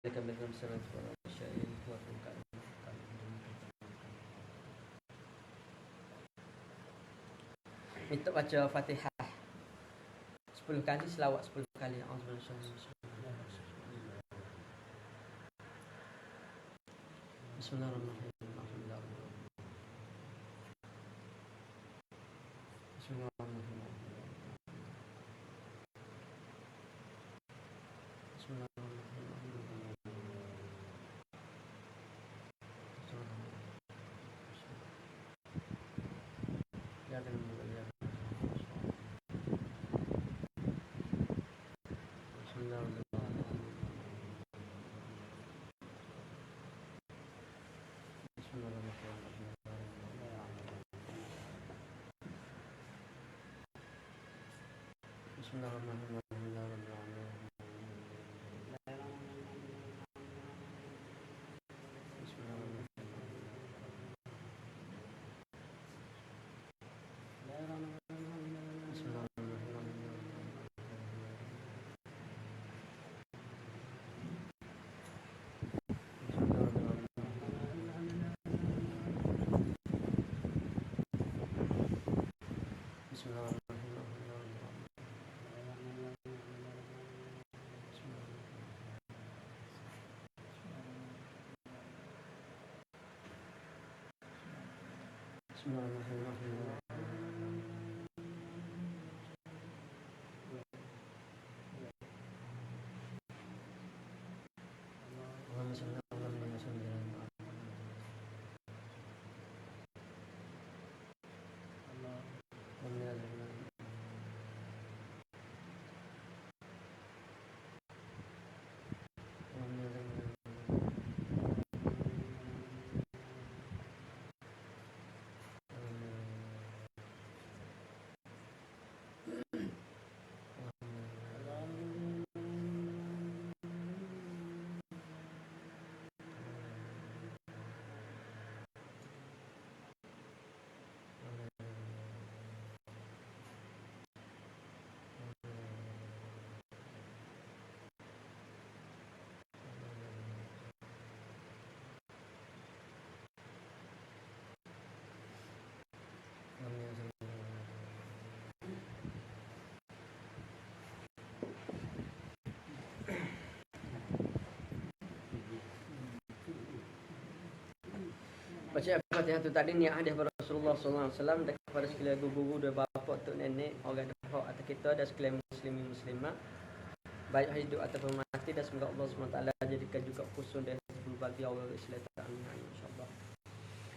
Assalamualaikum warahmatullahi wabarakatuh. Minta baca Fatihah 10 kali, selawat 10 kali. Bismillahirrahmanirrahim. Bismillahirrahmanirrahim. Baca Fatihah tu tadi niat hadiah pada Rasulullah SAW dan kepada sekalian guru-guru dan bapa, tok nenek, orang tua atau kita dan sekalian muslimin muslimat baik hidup ataupun mati, dan semoga Allah SWT jadikan juga khusus dan bagi Allah Islam insya-Allah.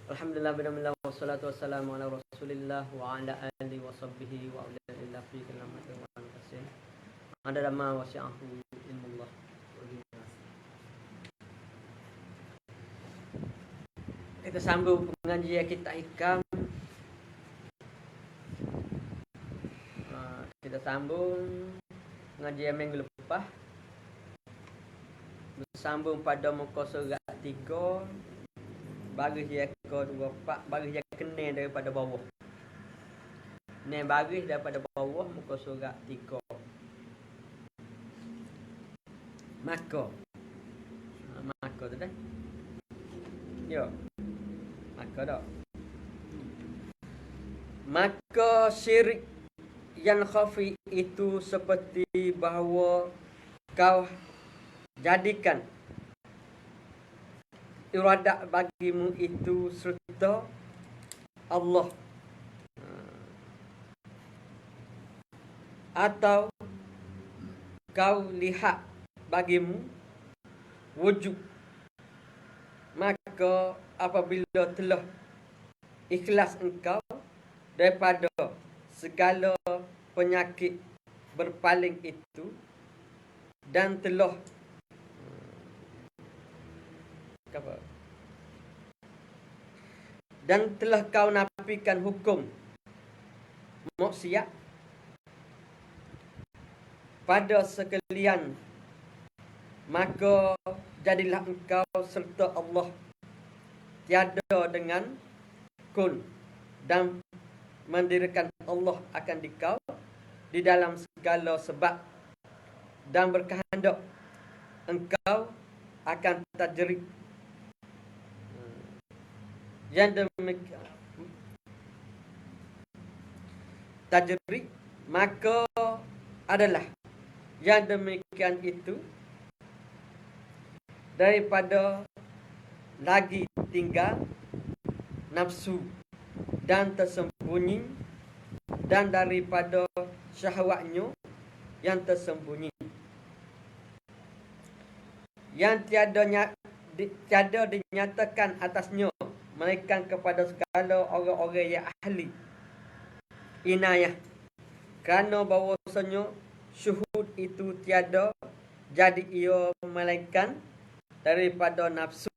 Alhamdulillah bismillah wassalatu wassalamu ala Rasulillah wa ala alihi wa sahbihi wa ala fi kalamati wa kasih. Ada nama wasi'ahu ilmullah. Kita sambung pengajian kita hikam. Kita sambung pengajian minggu lepas. Bersambung pada muka surat 3, baris yang ke-24, baris yang kena daripada bawah. Ni baris daripada bawah muka surat 3. Maka tu dah. Yo. Maka dah. Maka syirik yang khafi itu seperti bahawa kau jadikan iradat bagimu itu serta Allah, atau kau lihat bagimu wujud. Maka apabila telah ikhlas engkau daripada segala penyakit berpaling itu, dan telah kau nafikan hukum maksiat pada sekalian, maka jadilah engkau serta Allah tiada dengan kun, dan mendirikan Allah akan dikau di dalam segala sebab, dan berkehendak engkau akan tajrid. Yang demikian tajrid, maka adalah yang demikian itu daripada lagi tinggal nafsu dan tersembunyi, dan daripada syahwatnya yang tersembunyi, yang tiada dinyatakan atasnya melainkan kepada segala orang-orang yang ahli inayah, kerana bahawasanya syuhud itu tiada jadi ia melainkan daripada nafsu,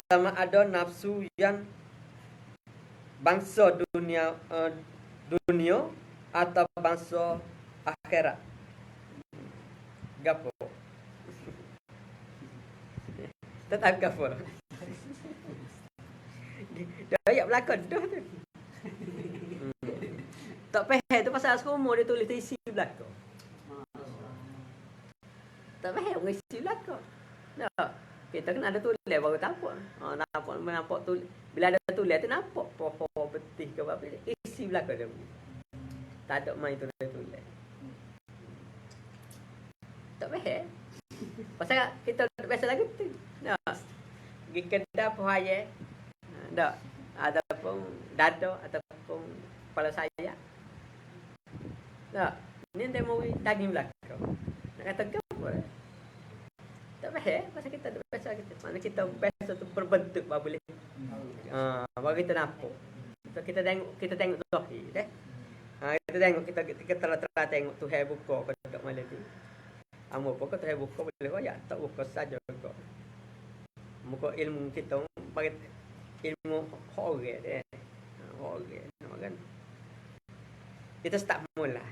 sama ada nafsu yang bangsa dunia atau bangsa akhirat. Gapo? Tetap gapo? Dah ayat belakang dah tu. Tak faham tu pasal semua dia tulis isi belakang. Tak faham isi belakang. Nah, kita kena ada tulis baru nampak. Nampak tulis. Bila ada tulis tu nampak pohon betih ke apa, isi belakang dia. Tak ada main tulis. Tak faham. Pasal kita biasa lagu tu. Nah. Pergi kedai pohaya. Tak. Ataupun dada ataupun kepala saya. Tak. Ni dia mau daging belakang. Nak kata apa? Tak faham. Pasal kita ada biasa kita. Mana kita biasa tu berbentuk baru boleh. Baru kita nampak. So, kita tengok zahir deh. Kita tengok kita telah tengok Tuhan buka kat malam tu. Amo pokok Tuhan buka boleh royak, tak buka saja kok. Muka ilmu kita bagi ilmu orang deh. Orang kan. Kita start mula.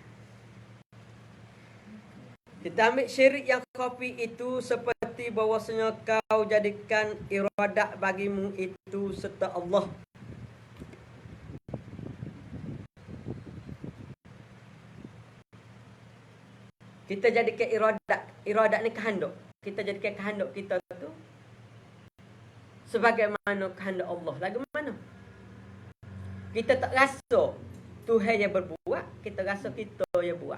Kita ambil syirik yang khafi itu seperti bahawasanya kau jadikan iradat bagimu itu serta Allah. Kita jadikan iradat ni kehendak. Kita jadikan kehendak kita tu sebagaimana kehendak Allah. Lagu mana? Kita tak rasa Tuhan yang berbuat, kita rasa kita yang buat.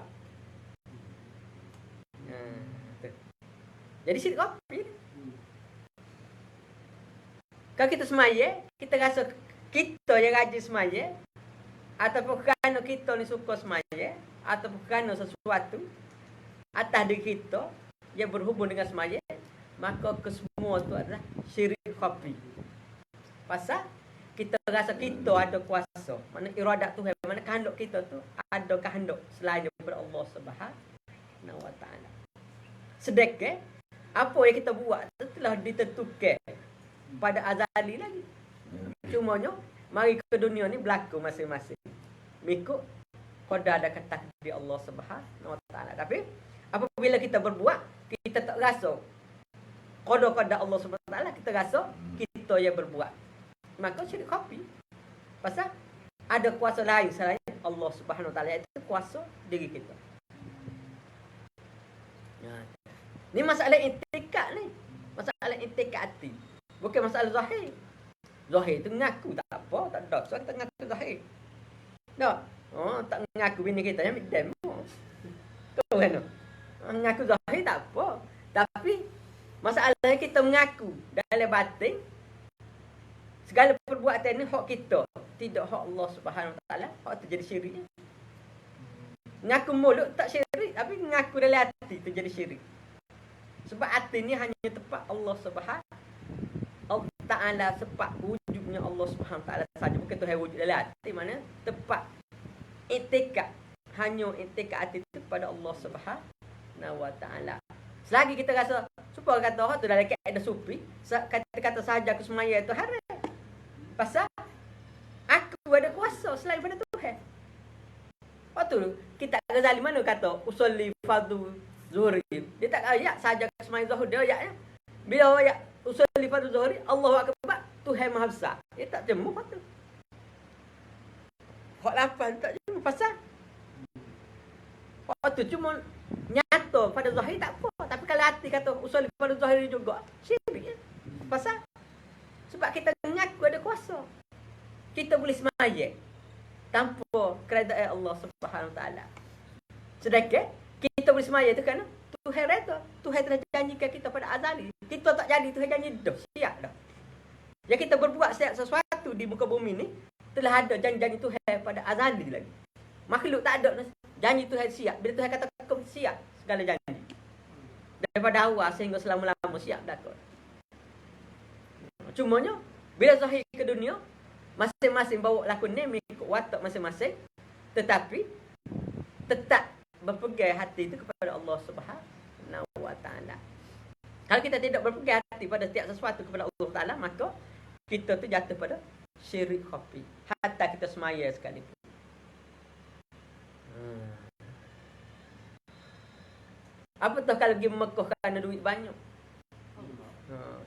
Jadi syirik khafi. Kalau kita semaya, kita rasa kita yang rajin semaya, ataupun kerana kita ni suka semaya, ataupun kerana sesuatu atas diri kita yang berhubung dengan semaya, maka kesemua itu adalah syirik khafi. Pasal kita rasa kita ada kuasa. Mana iradat Tuhan, mana kehendak kita tu ada kehendak selain daripada Allah Subhanahu Wa Taala. Sedekah apa yang kita buat tu telah ditentukan pada azali lagi. Cumanya mari ke dunia ni berlaku masing-masing mengikut qada ada kata di Allah Subhanahu Wa Taala. Tapi apabila kita berbuat, kita tak rasa qada Allah Subhanahu Wa Taala, kita rasa kita yang berbuat, maka syirik khafi. Pasal ada kuasa lain selain Allah Subhanahu Wa Taala, iaitu kuasa diri kita. Ni masalah intikad ni. Masalah intikad hati. Bukan masalah zahir. Zahir tu ngaku tak apa, tak ada. So kita ngaku zahir. Tak. Tak ngaku bini kita yang demo. Kau kan? Ngaku zahir tak apa. Tapi masalahnya kita mengaku dalam batin segala perbuatan ni hak kita, tidak hak Allah Subhanahu Wa Taala. Hak tu jadi syirik. Ngaku mulut tak syirik, tapi ngaku dalam hati tu jadi syirik. Sebab hati ni hanya tepat Allah Subhanahu Taala, sebab wujudnya Allah Subhanahu Taala saja, bukan Tuhan wujud dalam hati. Mana tepat intikad, hanya intikad hati itu pada Allah Subhanahu Wa Taala. Selagi kita rasa supaya kata orang tu dalam kaedah sufi, kata-kata sahaja aku semaya itu haram. Pasal aku ada kuasa selain pada Tuhan. Waktu kita Ghazali mana kata usolli fardu zuhri, dia tak ayat sahaja semaya zuhur, dia ayatnya bila ayat usolli fardu zuhri Allahu akbar, Tuhan Maha Besar, dia tak jemu waktu hak lapan tak jemu. Pasal waktu cuma nyata nyata pada zahir tak apa. Tapi kalau hati kata usul pada zahir juga, syirik. Pasal sebab kita mengaku ada kuasa. Kita boleh semaya tanpa keredaan Allah Subhanahu taala. Sedangkan kita boleh semaya tu kerana Tuhan reda. Tuhan telah janjikan kita pada azali. Kita tak jadi Tuhan janji dah, siap dah. Yang kita berbuat setiap sesuatu di muka bumi ni telah ada janji-janji Tuhan pada azali lagi. Makhluk tak ada janji Tuhan siap. Bila Tuhan kata kau siap segala janji. Daripada awal sehingga selama-lama siap dah kau. Cumanya bila zahir ke dunia, masing-masing bawa lakon ni mengikut watak masing-masing, tetapi tetap berpegang hati itu kepada Allah Subhanahu wa taala. Kalau kita tidak berpegang hati pada setiap sesuatu kepada Allah Taala, maka kita tu jatuh pada syirik khafi. Hatta kita semaya sekalipun. Apa tahu kalau pergi Mekah kerana duit banyak.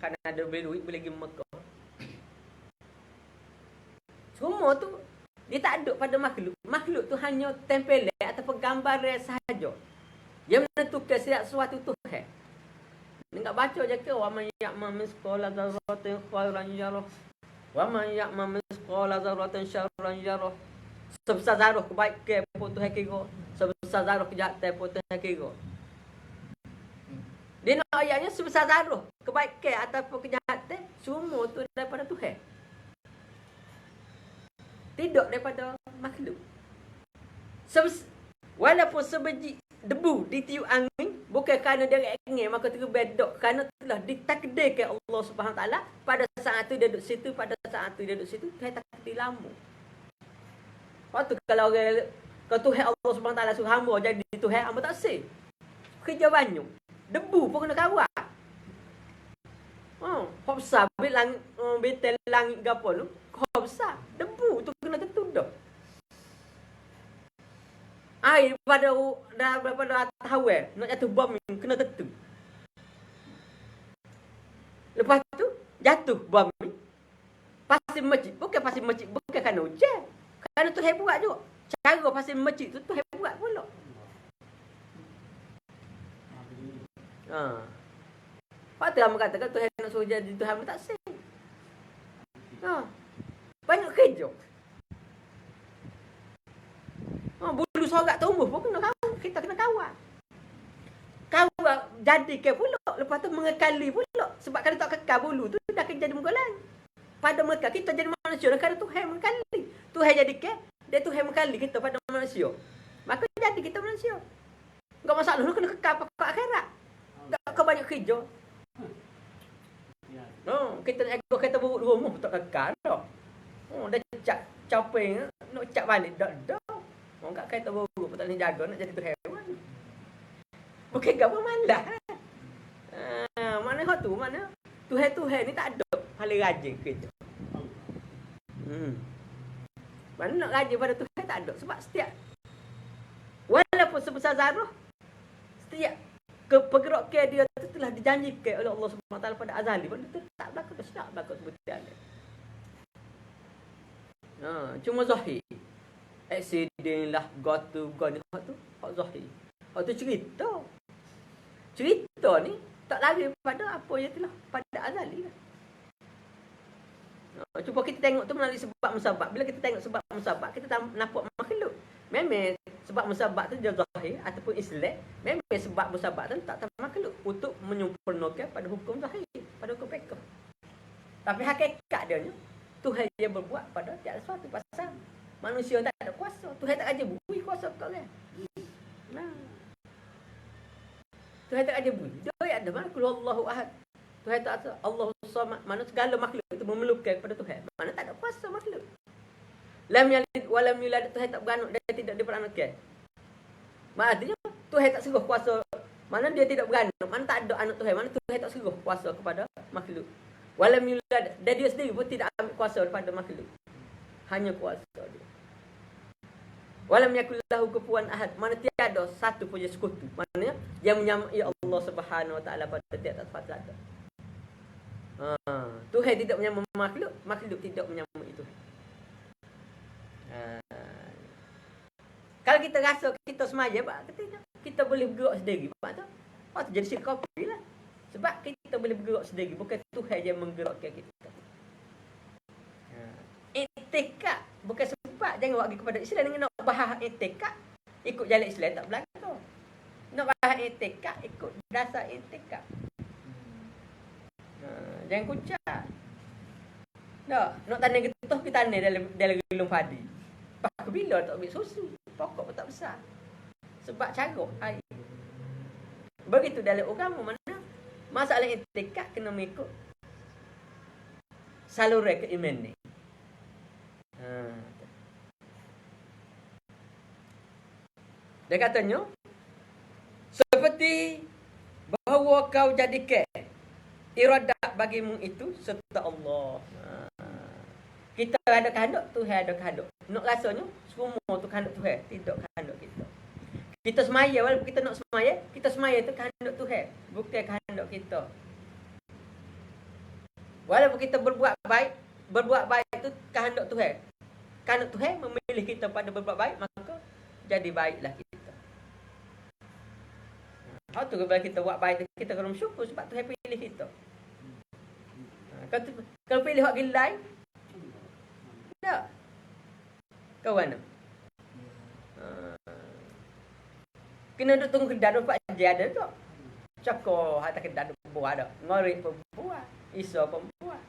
Kerana ada duit boleh pergi Mekah. Semua tu dia tak ada pada makhluk. Makhluk tu hanya tempelan ataupun gambaran sahaja. Yang menentukan setiap sesuatu tu Enggak baca je ke wa man ya'mal misqala dzarratin khairan yarah wa man ya'mal misqala dzarratin syarran yarah. Sebesar zarah kebaikan pun Tuhan kira, sebesar zarah kejahatan pun Tuhan kira. Dia nak ayatnya sebesar zarah kebaikan ataupun kejahatan semua tu daripada Tuhan. Tidak daripada makhluk. Walaupun sebiji debu ditiup angin, bukan kerana dia angin maka terbedak, kerana telah ditakdirkan Allah Subhanahu taala pada saat tu dia duduk situ, pada saat tu dia duduk situ, Tuhan takdir lama. Waktu kalau orang Tuhan Allah Subhanahu taala suruh hamba jadi Tuhan, hamba tak sih. Kerja banyak. Debu pun kena kawal. Hop besar langit betel langit gapo tu, hop besar. Debu tu kena tentu dah. Air daripada atas hawa nak jatuh bom kena tentu. Lepas tu jatuh bom ni pasir masjid, bukan pasir masjid bukan kerana hujan. Kerana Tuhan buat juga. Cara pasir masjid tu Tuhan buat pula. Patut kamu katakan Tuhan nak suruh jadi Tuhan tak sah. Banyak kerja. Bulu sorak tumbuh pun kita kena kawal. Kawal jadikan pula. Lepas tu mengekali pula. Sebab kalau tak kekal bulu tu, dah akan jadi muka lain. Pada mereka, kita jadi manusia. Kerana Tuhan mengekali. Tuhan jadikan, dia Tuhan mengekali kita pada manusia. Maka jadi kita manusia. Enggak masalah, lu kena kekal pokok akhirat. Tak kau banyak kerja. Kita nak jaga kereta buruk di rumah, tak kekal dah. Dah caping, nak cap balik, dah. Orang kat kereta buruk pun tak boleh jaga, nak jadi Tuhan. Bukan apa malah. Mana hak tu, mana? Tuhan ni tak ada paling rajin kerja. Mana nak rajin pada Tuhan tak ada. Sebab setiap, walaupun sebesar zarah, setiap pergerakan dia tu telah dijanjikan oleh Allah SWT pada azali. Benda tu tak berlaku, tak berlaku seperti ada. Cuma zahir. Accident lah, gotu, hak tu, hak zahir. Hak tu cerita. Cerita ni tak lari pada apa yang telah pada azali lah. Cuba kita tengok tu melalui sebab musabab. Bila kita tengok sebab musabab, kita nampak makhluk. Memang sebab musabab tu dia zahir ataupun Islam. Memang sebab musabab tu tak makhluk untuk menyempurnakan pada hukum zahir, pada hukum fiqh. Tapi hakikat dia ni Tuhan yang berbuat pada tiada sesuatu pasal manusia tak ada kuasa. Tuhan tak aja bui kuasa kat orang. Tuhan tak aja bui. Dia ada mana Allahu Ahad. Tuhan tak ada Allahu Samad. Mana segala makhluk itu memelukkan kepada Tuhan. Mana tak ada kuasa makhluk. Lam yalid wa lam yulad. Tuhan tak beranak dan tidak diperanakan. Maksudnya Tuhan tak seruh kuasa. Mana dia tidak beranak, mana tak ada anak Tuhan, mana Tuhan tak seruh kuasa kepada makhluk. Wa lam yulad. Dan dia sendiri pun tidak ambil kuasa daripada makhluk. Hanya kuasa dia. Walam yakul lahu kufuwan ahad. Mana tiada satu pun yang sekutu. Maknanya yang menyamai Allah Subhanahu wa taala pada tiada sifat. Tuhan tidak menyamai makhluk, makhluk tidak menyamai Tuhan. Kalau kita rasa kita semaya, kita boleh bergerak sendiri. Sebab tu, jadi syirik kopi lah. Sebab kita boleh bergerak sendiri. Bukan Tuhan yang menggerakkan kita. Iktikad. Bukan sebab jangan buat kepada Islam. Dengan nak bahas iktikad, ikut jalan Islam tak berlaku. Nak bahas iktikad, ikut dasar iktikad. Jangan kucak. Nak tanam getah, kita tanam dalam gelung padi. Lepas bila tak ambil susu, pokok pun tak besar. Sebab caruk air. Begitu dalam agama, mana masalah iktikad kena mengikut saluran keimanan ni. Dia katanya, seperti bahawa kau jadikan iradat bagimu itu serta Allah. Kita ada kehendak, Tuhan ada kehendak. Nak rasanya semua tu kehendak Tuhan, tidak kehendak kita. Kita semaya, walaupun kita nak semaya tu kehendak Tuhan, bukan kehendak kita. Walaupun kita berbuat baik itu kehendak Tuhan. Kehendak Tuhan memilih kita pada berbuat baik, maka jadi baiklah kita. How tu kalau kita buat baik, kita kena bersyukur sebab Tuhan pilih kita. Kalau pilih hak gilai, tak. Kau mana? Kena duduk tunggu kedai dapat je ada tu. Cakap hata kedai buah ada. Ngorek pun buah. Iso pun buah.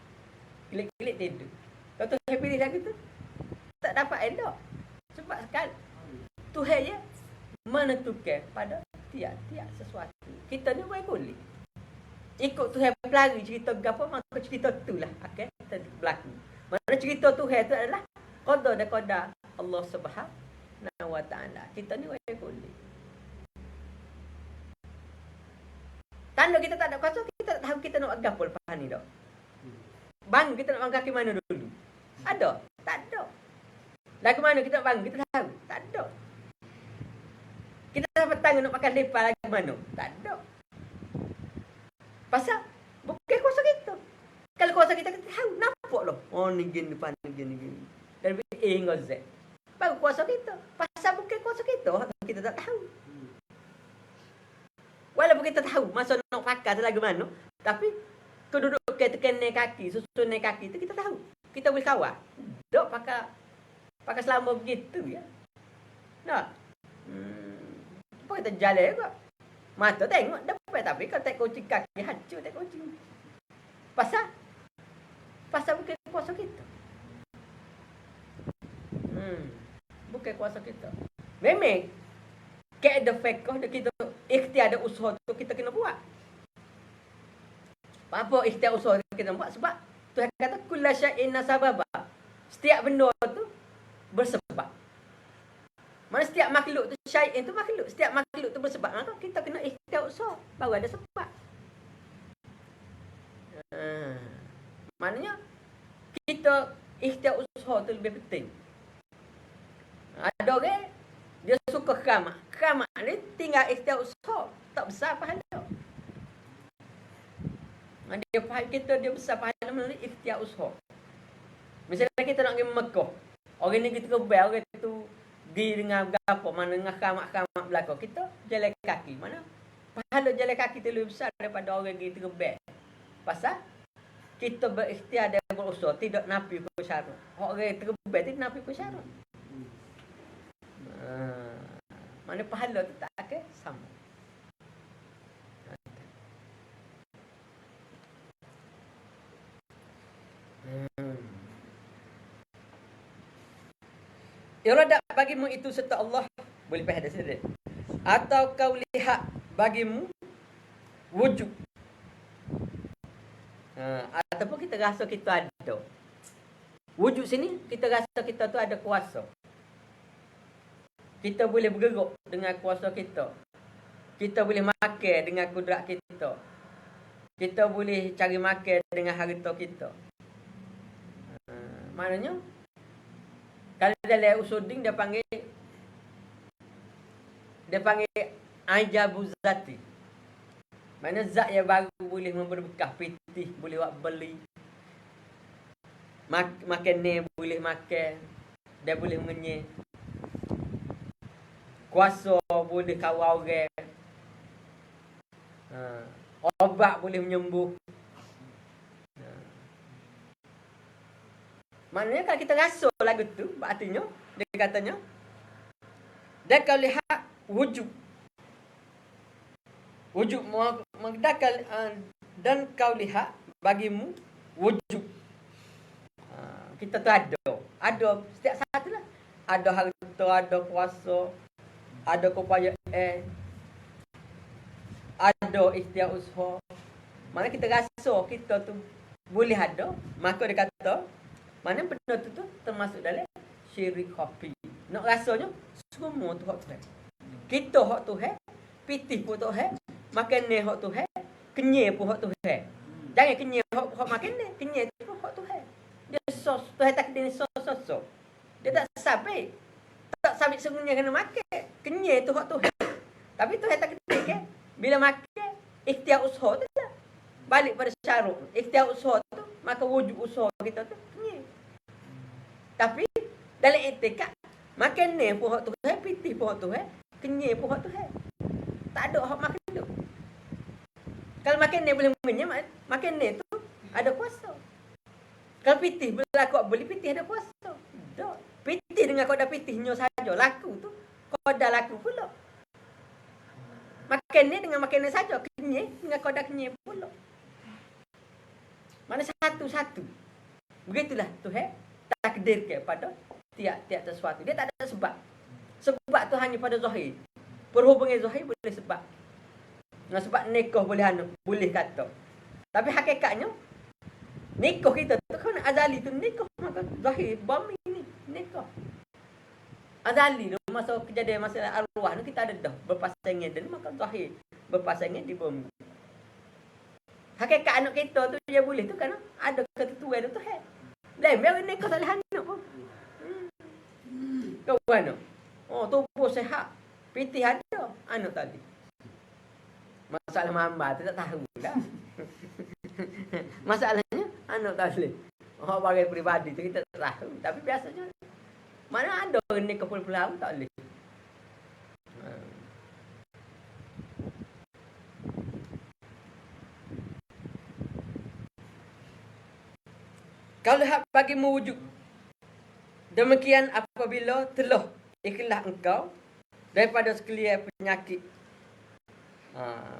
Klik-klik tidur. Kau tu pilih lagi tu. Tak dapat elok. Sebab sekali Tuhan je menentukan pada tiap-tiap sesuatu. Kita ni boleh. Ikut Tuhan pelari cerita gapo, maka cerita itulah akan berlaku. Mana cerita Tuhan itu adalah qada dan qada Allah Subhanahu wa taala. Kita ni boleh. Tanda kita tak ada kuasa, kita tak tahu kita nak gapo lepas ni dak. Bang, kita nak bangkit ke mana dulu? Ada? Tak ada. Lagu mana kita nak bang? Kita tahu? Tak ada. Kita dapat tangan nak pakai lepas lagi mana? Tak ada. Pasal bukan kuasa kita. Kalau kuasa kita tahu, nampak loh. Oh ni gini depan ni gini. Dari A hingga Z. Baru kuasa kita. Pasal bukan kuasa kita, kita tak tahu. Walaupun kita tahu masa nak pakai lagu mana, tapi kedudukan tekan naik kaki, susun naik kaki tu kita tahu. Kita boleh kawal. Dok pakai selama begitu ya. Nak. Apa kita jalan juga. Mata tengok dapat, tapi kalau tak kucing kaki hancur tak kucing. Pasal bukan kuasa kita. Bukan kuasa kita. Memang kaedah fiqh kita ikhtiar ada usaha tu kita kena buat. Apa ikhtiar usaha kita buat? Sebab Tuhan kata kullu syai'in sababa. Setiap benda tu bersebab. Mana setiap makhluk tu syai'in tu makhluk, setiap makhluk tu bersebab. Maka kita kena ikhtiar usaha baru ada sebab. Maknanya kita ikhtiar usaha tu lebih penting. Ada orang dia suka keramat. Keramat ni tinggal ikhtiar usaha, tak besar pahala. Dia faham kita dia besar pahala melalui ikhtiar usaha. Misalnya kita nak pergi Mekah. Orang ni kita kebel, orang tu pergi dengan apa, mana dengan keramat-keramat belakang. Kita jalan kaki. Mana pahala jalan kaki tu lebih besar daripada orang pergi kebel. Pasal kita berikhtiar dan berusaha, tidak nafi ke syarat. Orang terkebel tu nafi ke syarat. Mana pahala tu tak akan sama. Iradat bagimu itu serta Allah. Boleh faham dah sedar. Atau kau lihat bagimu wujud. Ataupun kita rasa kita ada. Wujud sini kita rasa kita tu ada kuasa. Kita boleh bergerak dengan kuasa kita. Kita boleh makan dengan kudrat kita. Kita boleh cari makan dengan harta kita. Maknanya kalau dalam usudin dia panggil ajabu zati. Mana zat yang baru boleh memberi bekas pitih, boleh buat beli. Makan ni boleh makan. Dia boleh mengenyek. Kuasa boleh kawal orang. Obat boleh menyembuh. Maknanya kalau kita rasa lagu tu, artinya dia katanya dan kau lihat wujud dan kau lihat bagimu wujud. Kita tu ada setiap satu lah. Ada harta, ada kuasa, ada keupayaan, ada ikhtiar usaha. Mana kita rasa kita tu boleh ada, maka dia kata mana benda tu termasuk dalam syirik khafi. Nak rasanya semua tu hak Tuhan. Kita hak Tuhan, pitih pun Tuhan, makan ni hak Tuhan, kenyai pun hak Tuhan. Jangan kenyai hak makan ni, kenyai tu pun hak Tuhan. Dia Tuhan takdir so. Dia tak sampai. Tak sampai semuanya kena makan. Kenyai tu hak Tuhan. Tapi Tuhan takdir ke bila makan ikhtiar usaha tu lah. Balik pada syarat. Ikhtiar usaha tu, maka wujud usaha kita tu kenyai. Tapi dalam etika makan ni pun hak Tuhan, pitih pun hak Tuhan, kenyai pun hak Tuhan. Tak ada hak makan tu. Kalau makan ni boleh mengenyai, makan ni tu ada kuasa. Kalau pitih berlaku boleh pitih ada kuasa. Tak. Pitih dengan kau dah pitihnya saja laku tu, kau dah laku pula. Makan ni dengan makan ni saja, kenyai dengan kau dah kenyai pula. Mana satu-satu. Begitulah Tuhan takdir kepada tiap-tiap sesuatu. Dia tak ada sebab. Sebab tu hanya pada zahir. Perhubungan zahir boleh sebab. Nah, sebab nikah boleh kata. Tapi hakikatnya nikah kita tu kan azali tu nikah, maka zahir bumi ni nikah. Azali tu masa kejadian masalah arwah tu kita ada dah berpasangan dan maka zahir berpasangan di bumi. Hakikat anak kita tu dia boleh tu kan ada ketentuan tu Tuhan. Lain biar nikah tak leh anak pun. Kau mana? Oh, tubuh sehat. Pitih ada anak tadi. Masalah mamba tu tak tahulah. Masalahnya anak tak boleh. Oh, bagi peribadi tu kita tak tahu. Tapi biasanya mana ada nikah puluh-puluh tak boleh. Kalau lihat bagi mewujud. Demikian apabila telah ikhlas engkau daripada sekalian penyakit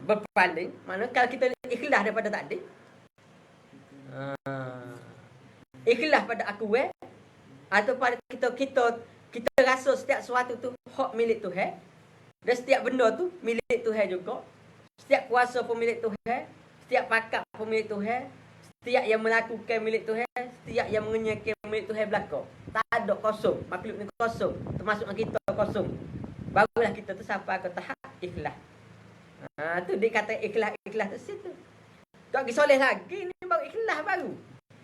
berpaling. Mana kalau kita ikhlas daripada tadi, ikhlas pada aku atau pada kita rasa setiap sesuatu tu hak milik Tuhan, dan setiap benda tu milik Tuhan juga. Setiap kuasa pun milik Tuhan, setiap pakar pun milik Tuhan, setiap yang melakukan milik Tuhan, setiap yang mengenyangkan milik Tuhan belaka. Tak ada kosong, makhluk ni kosong, termasuk kita kosong. Barulah kita tu sampai ke tahap ikhlas. Tu dia kata ikhlas tu situ. Tak pergi soleh lagi ni baru ikhlas baru.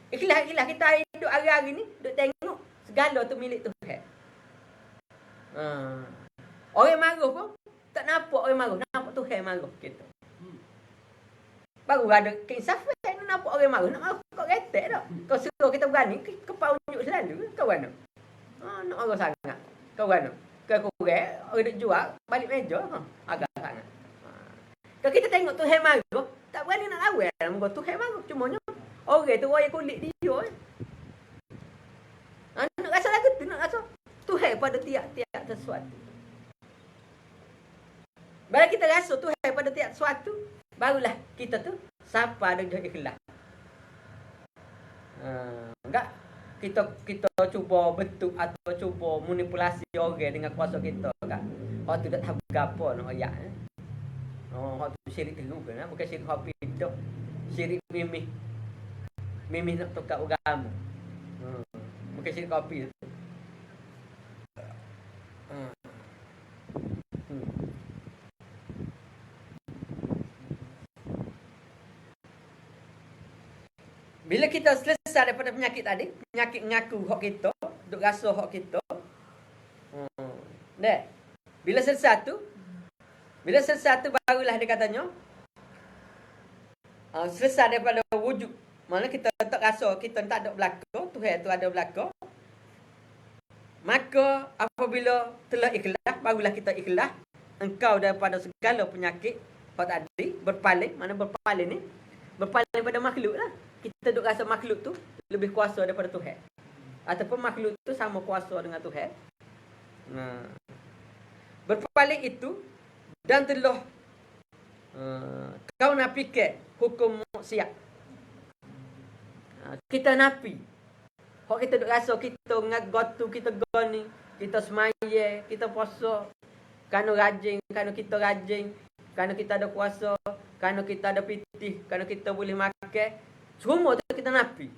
Ikhlas kita hidup hari-hari ni duk tengok segala tu milik Tuhan. Orang marah pun tak nampak orang marah, nampak Tuhan marah kita. Baru ada keinsafan ni nampak orang marah, nak marah kau retek dak. Kau suruh kita berani kepau unjuk selalu kau mana? Nak marah sangat. Kau mana? Kau kurang, orang duk jual balik meja agak sangat. Kalau kita tengok Tuhan marah, tak berani nak lawan muka Tuhan marah. Cumanya orang tu wayang kulit dia. Nak rasa lagu tu, nak rasa Tuhan pada tiap-tiap sesuatu. Bila kita rasa Tuhan pada tiap sesuatu, barulah kita tu sampai ada ikhlas. Enggak kita cuba bentuk atau cuba manipulasi orang dengan kuasa kita kan. Orang tu tak tahu gapo nak ayat. Orang tu syirik dulu kan, bukan syirik hafi dah. Syirik mimih. Mimih nak tukar agama. Bukan syirik hafi tu. Bila kita selesai daripada penyakit tadi, penyakit ngaku hak kita, duk rasa hak kita. Bila selesai tu barulah dia katanya selesai daripada wujud. Mana kita tak rasa kita tak ada belaka, Tuhan tu ada belaka. Maka apabila telah ikhlas, barulah kita ikhlas engkau daripada segala penyakit hak tadi berpaling, mana berpaling ni? Berpaling pada makhluk lah. Kita duk rasa makhluk tu lebih kuasa daripada Tuhan. Ataupun makhluk tu sama kuasa dengan Tuhan. Berpaling itu dan telah kau nak fikir hukum maksiat. Kita napi. Hak kita duk rasa kita ngagotu kita goni, kita semaya, kita puasa, kerana rajin, kerana kita rajin, kerana kita ada kuasa, kerana kita ada pitih, kerana kita boleh makan. Semua tu kita napi.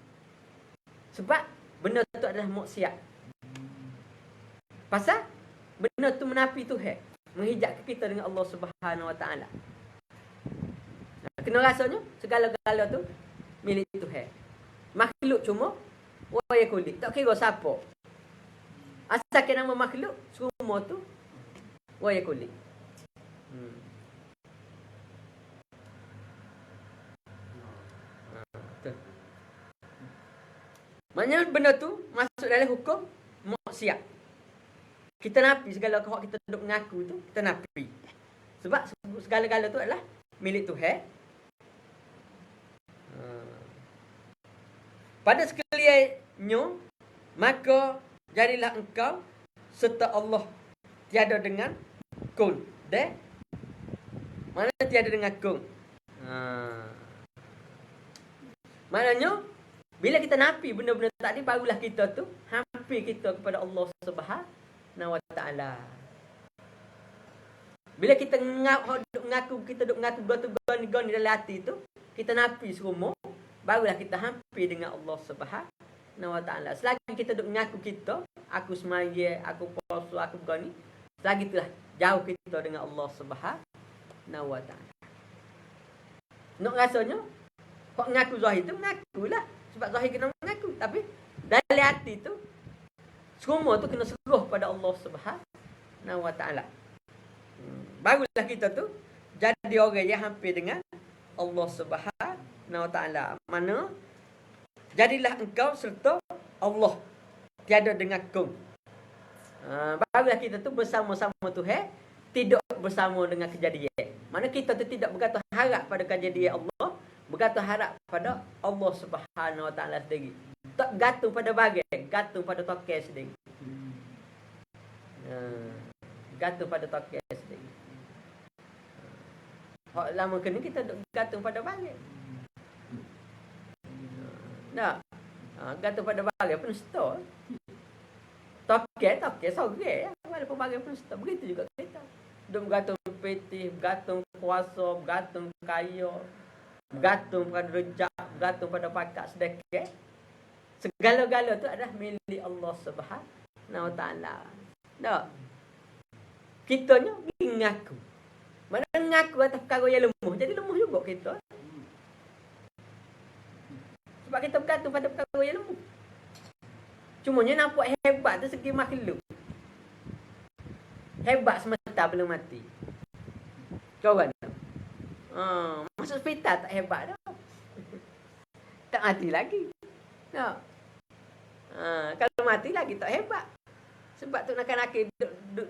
Sebab benda tu adalah maksiat. Pasal benda tu menapi Tuhan, menghijabkan kita dengan Allah Subhanahu Wa Taala. Kena rasanya segala-gala tu milik Tuhan. Makhluk cuma waya kulit, tak kira siapa. Asalkan nama makhluk, semua tu waya kulit. Maknanya benda tu masuk dalam hukum maksiat. Kita napi segala hak kita duduk mengaku tu, kita napi. Sebab segala-gala tu adalah milik Tuhan. Pada sekaliannya, maka jadilah engkau serta Allah tiada dengan kun. Mana tiada dengan kun? Maknanya bila kita napi benda-benda tadi, barulah kita tu hampir kita kepada Allah Subhanahu Wa Taala. Bila kita ngaku kita duk ngaku goni dalam hati tu, kita napi semua, barulah kita hampir dengan Allah Subhanahu Wa Taala. Selagi kita duk ngaku kita, aku semaya, aku puasa, aku goni, selagi itulah jauh kita dengan Allah Subhanahu Wa Taala. Nak rasanya kok ngaku zahir tu mengakulah. Sebab zahir kena mengaku. Tapi dalam hati tu, semua tu kena seruh pada Allah Subhanahu Wa Taala. Barulah kita tu jadi orang yang hampir dengan Allah Subhanahu Wa Taala. Mana jadilah engkau serta Allah tiada dengan kau. Barulah kita tu bersama-sama Tuhan, tidak bersama dengan kejadian. Mana kita tu tidak bergantung harap pada kejadian Allah, bergantung harap pada Allah Subhanahu Wa Taala sendiri. Tak gantung pada bagai, gantung pada token sendiri. Gantung pada token sendiri. Hak lama kena kita gantung pada bagai. Nah, gantung pada bagai pun store. Token sorang. Walaupun bagai pun store. Begitu juga kita. Duk bergantung petih, bergantung kuasa, bergantung kaya, bergantung pada rejak, bergantung pada pakat sedekah. Segala-gala tu adalah milik Allah Subhanahu Wa Taala. Tak? Kitanya mengaku. Mana mengaku atas perkara yang lemah, jadi lemah juga kita. Sebab kita bergantung pada perkara yang lemah. Cumanya nampak hebat tu segi makhluk. Hebat semata belum mati. Kawan. Masuk hospital tak hebat dah. Tak mati lagi. Tak. Kalau mati lagi tak hebat. Sebab tu nak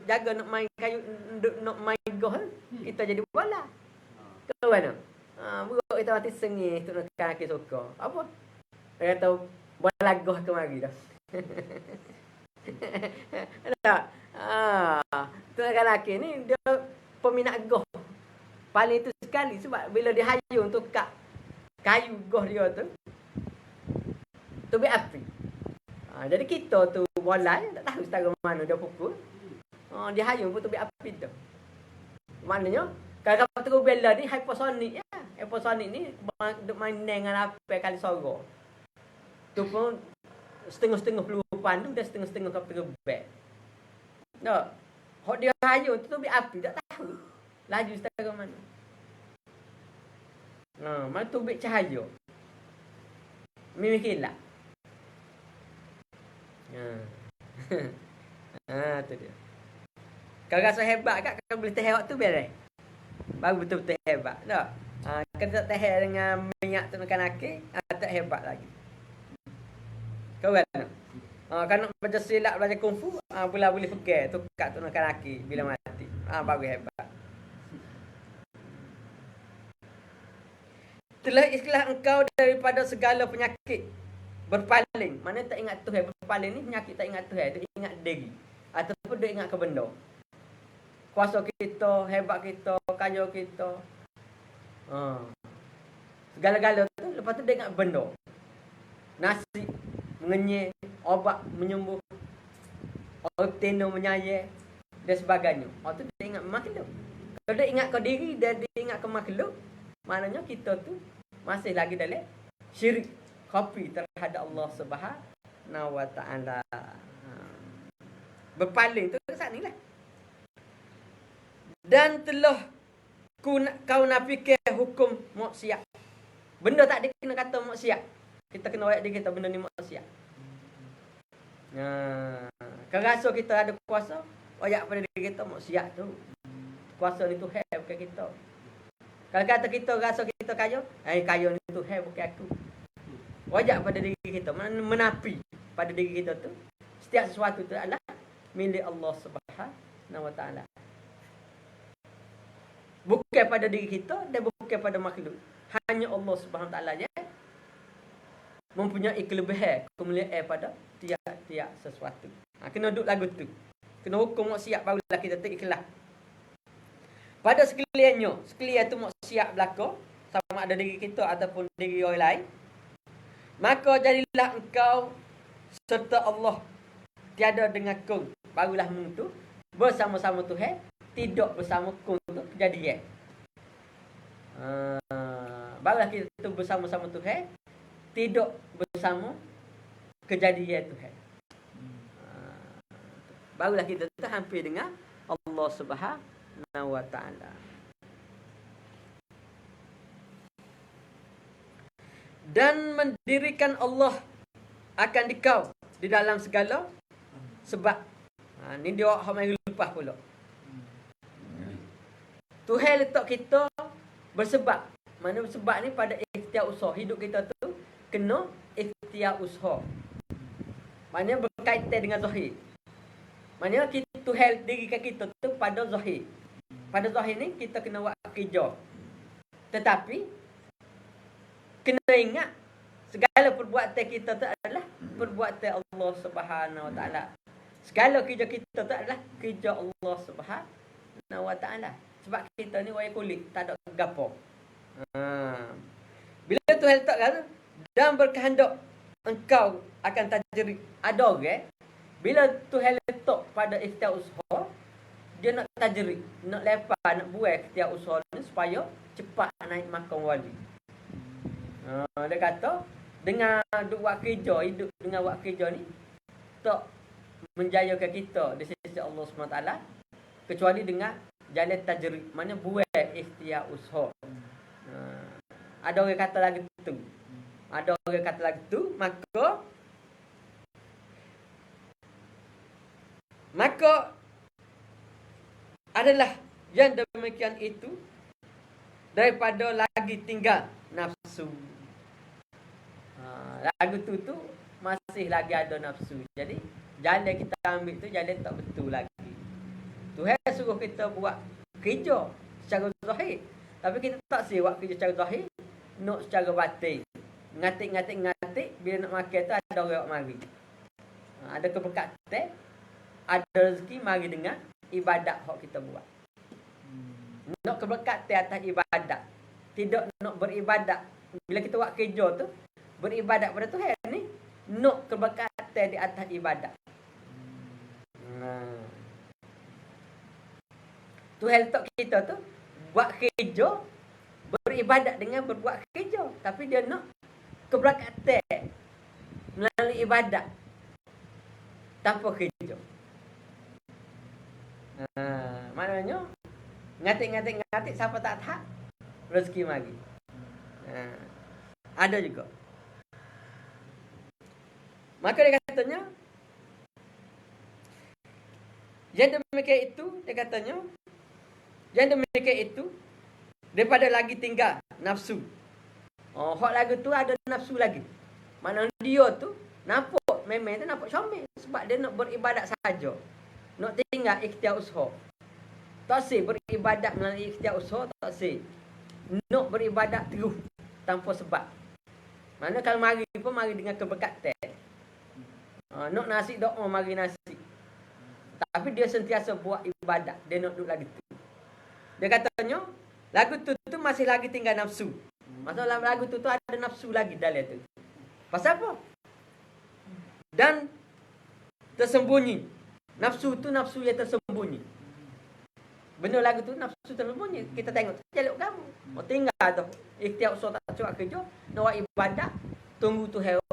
jaga nak main kayu, nak main golf, kita jadi bola. Kawan. Buruk kita mati sengih tu nak kaki suka. Apa? Dia kata bola golf tu mari dah. Tak. Tu nak lelaki ni dia peminat golf. Paling itu sekali sebab bila dia hayung tu kat kayu golf dia tu api. Jadi kita tu bola tak tahu setara mana dia pukul. Dia hayung pun tu api tu. Maknanya kalau kapal bela ni hypersonic ya. Hypersonic ni main dengan api kali sorok. Tu pun setengah-setengah peluru pandu dan setengah-setengah kapal bel. Tak. Hak dia hayung tu api tak tahu. Laju setara mana. Mana tu cahaya. Memang kilat. Tu dia. Kalau rasa hebat kat, kalau boleh tahan waktu beres. Baru betul-betul hebat. Tak? Kalau tak tahan dengan minyak tu makan akhir, tak hebat lagi. Kau kan? Kalau nak belajar silat, belajar kungfu, pula boleh pegang tukar tu makan akhir bila mati. Baru hebat. Telah ikhlas engkau daripada segala penyakit. Berpaling. Mana tak ingat Tuhan. Berpaling ni penyakit tak ingat Tuhan. Dia ingat diri. Ataupun dia ingat ke benda. Kuasa kita, hebat kita, kaya kita. Segala-gala tu. Lepas tu dia ingat benda. Nasi, mengenyek, obat, menyembuh. Orang tino menyayat. Dan sebagainya. Tu dia ingat makhluk. Kalau dia ingat ke diri, dia ingat ke makhluk. Maknanya kita tu masih lagi dalam syirik, kopi terhadap Allah Subhanahu wa taala. Berpaling tu saat ni lah. Dan telah kau nafikan hukum maksiat. Benda tak ada kena kata maksiat. Kita kena ayat dia kita benda ni maksiat. Kalau rasa kita ada kuasa, ayat pada diri kita maksiat tu. Kuasa ni tu bukan kita. Kalau kata kita rasa kita kaya, kaya ni tu bukan aku. Wajak pada diri kita, menapi pada diri kita tu. Setiap sesuatu tu adalah milik Allah Subhanahu wa taala. Bukan pada diri kita dan bukan pada makhluk. Hanya Allah Subhanahu wa taala je mempunyai kelebihan, kemuliaan pada tiap-tiap sesuatu. Kena duduk lagu tu. Kena hukum maksiat barulah kita terikhlas. Pada sekaliannya, sekalian tu maksiat berlaku sama ada diri kita ataupun diri orang lain, maka jadilah engkau serta Allah tiada dengan kun, barulah mu tu bersama-sama Tuhan, tidak bersama kun tu kejadian. Barulah kita tu bersama-sama Tuhan, tidak bersama kejadian Tuhan. Barulah kita tu hampir dengan Allah Subhanahu wa ta'ala. Dan mendirikan Allah akan dikau di dalam segala sebab. Ni dia hak mari lepas pula. Tuhan letak kita bersebab. Mana sebab ni pada ikhtiar usaha. Hidup kita tu kena ikhtiar usaha. Maknanya berkaitan dengan zahir. Maknanya kita Tuhan dirikan kita tu pada zahir. Pada zahir ni kita kena buat kerja. Tetapi kena ingat segala perbuatan kita tu adalah perbuatan Allah Subhanahu wa taala. Segala kerja kita tu adalah kerja Allah Subhanahu wa taala. Sebab kita ni wayang kulit, tak ada gapo. Bila Tuhan letak kata dan berkehendak engkau akan tajrid. Ada orang bila Tuhan letak pada ikhtiar usaha, dia nak tajrid, nak lepas, nak buat ikhtiar usaha ni supaya cepat naik makam wali. Dia kata dengan duk buat kerja, hidup dengan buat kerja ni tak menjayakan kita di sisi Allah SWT kecuali dengan jalan tajrid, mana buat ikhtiar usaha. Ada orang kata lagi tu. Ada orang kata lagi tu, maka adalah yang demikian itu daripada lagi tinggal nafsu. Lagu tu masih lagi ada nafsu. Jadi jalan kita ambil tu jalan tak betul lagi. Tuhan suruh kita buat kerja secara zahir, tapi kita tak buat kerja secara zahir, nak secara batin. Ngatik bila nak makan tu ada orang mari. Ada keberkatan, ada rezeki mari dengan ibadat hak kita buat. Nak keberkatan atas ibadat. Tidak nak beribadat. Bila kita buat kerja tu, beribadat pada Tuhan ni, nak keberkatan di atas ibadat. Tuhan letak kita tu buat kerja, beribadat dengan berbuat kerja, tapi dia nak keberkatan melalui ibadat tanpa kerja. Maknanya ngatik siapa tak rezeki mari. Ada juga. Maka dia katanya yang demikian itu, dia katanya yang demikian itu daripada lagi tinggal nafsu. Hak lagu tu ada nafsu lagi. Maknanya dia tu nampak memang tu nampak comel sebab dia nak beribadat saja. Nak tinggal ikhtiar usaha. Tak sih beribadat melalui ikhtiar usaha, tak sih. Nak beribadat terus tanpa sebab. Mana kalau mari pun mari dengan keberkatan. Nak nasi dok mau mari nasi. Tapi dia sentiasa buat ibadat. Dia nak duduk lagi tu. Dia katanya, lagu tu masih lagi tinggal nafsu. Maksudnya lagu tu ada nafsu lagi dalam tu. Pasal apa? Dan tersembunyi. Nafsu tu nafsu yang tersembunyi. Benda lagu tu nafsu tersembunyi. Kita tengok jaluk kamu. Mau tinggal tu. Ikhtiar usaha tak cuak kerja. Nak buat ibadat. Tunggu tu hero.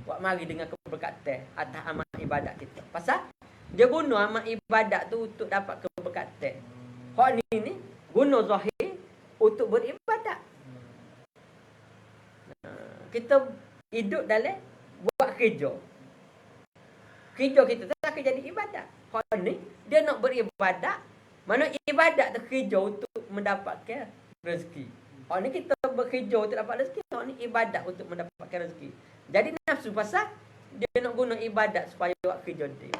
Buat mari dengan keberkatan atas amal ibadat kita. Pasal dia guna amal ibadat tu untuk dapat keberkatan. Hak ni guna zahir untuk beribadat. Kita hidup dalam buat kerja. Kerja kita tu akan jadi ibadat. Hak ni dia nak beribadat. Mana ibadat tu kerja untuk mendapatkan rezeki. Hak ni kita bekerja untuk dapat rezeki. Hak ni ibadat untuk mendapatkan rezeki. Jadi nafsu pasal dia nak guna ibadat supaya buat kerja dia.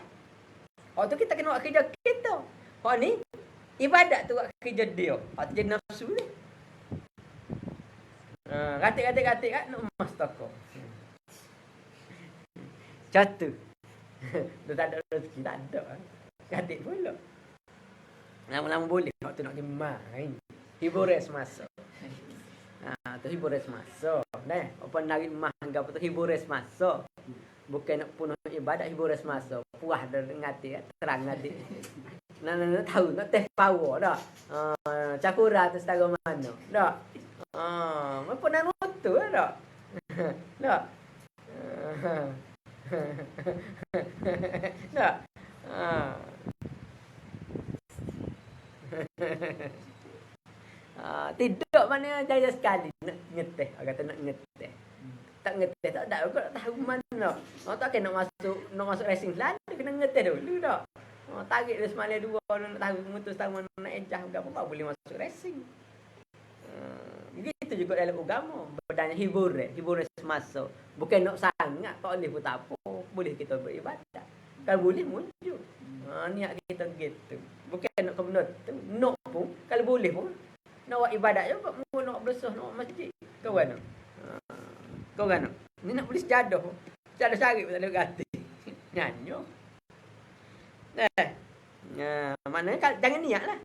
Hak tu kita kena buat kerja kita. Hak ni ibadat tu buat kerja dia. Hak tu jadi nafsu ni. Ratik kat nak emas toko. Jatuh. Dia tak ada rezeki, tak ada. Ratik pula. Lama-lama boleh. Hak tu nak main. Hiburan semasa. Tu hiburan semasa. Apa narik emas apa tu hiburan semasa. Bukan nak penuh ibadat, hiburan semasa. Puas dah ngati, terang ngati. Nak tahu, nak test power dah. Cakura tu setara mana. Dah. Apa nak nutup dah. Dah. Dah. Tidak mana jaya sekali nak ngeteh. Kata nak ngeteh. Tak ngeteh tak ada. Kau tak tahu mana. Tak kena nak masuk racing selalu kena ngeteh dulu dah. Tarik dia semalam 2 nak tahu mutus tahu mana nak ejah berapa baru boleh masuk racing. Begitu juga dalam agama. Berdanya hiburan semasa. Bukan nak sangat, tak boleh pun tak apa. Boleh kita beribadat. Kalau boleh muncul. Niat kita gitu. Bukan nak ke benda tu. Nak pun, kalau boleh pun. Nak buat ibadat je, nak bersah, nak buat masjid. Kau kan? Kau kan? Ni nak beli sejadah. Sejadah syarif tak ada ganti. Nyanyo. Maknanya jangan niat lah.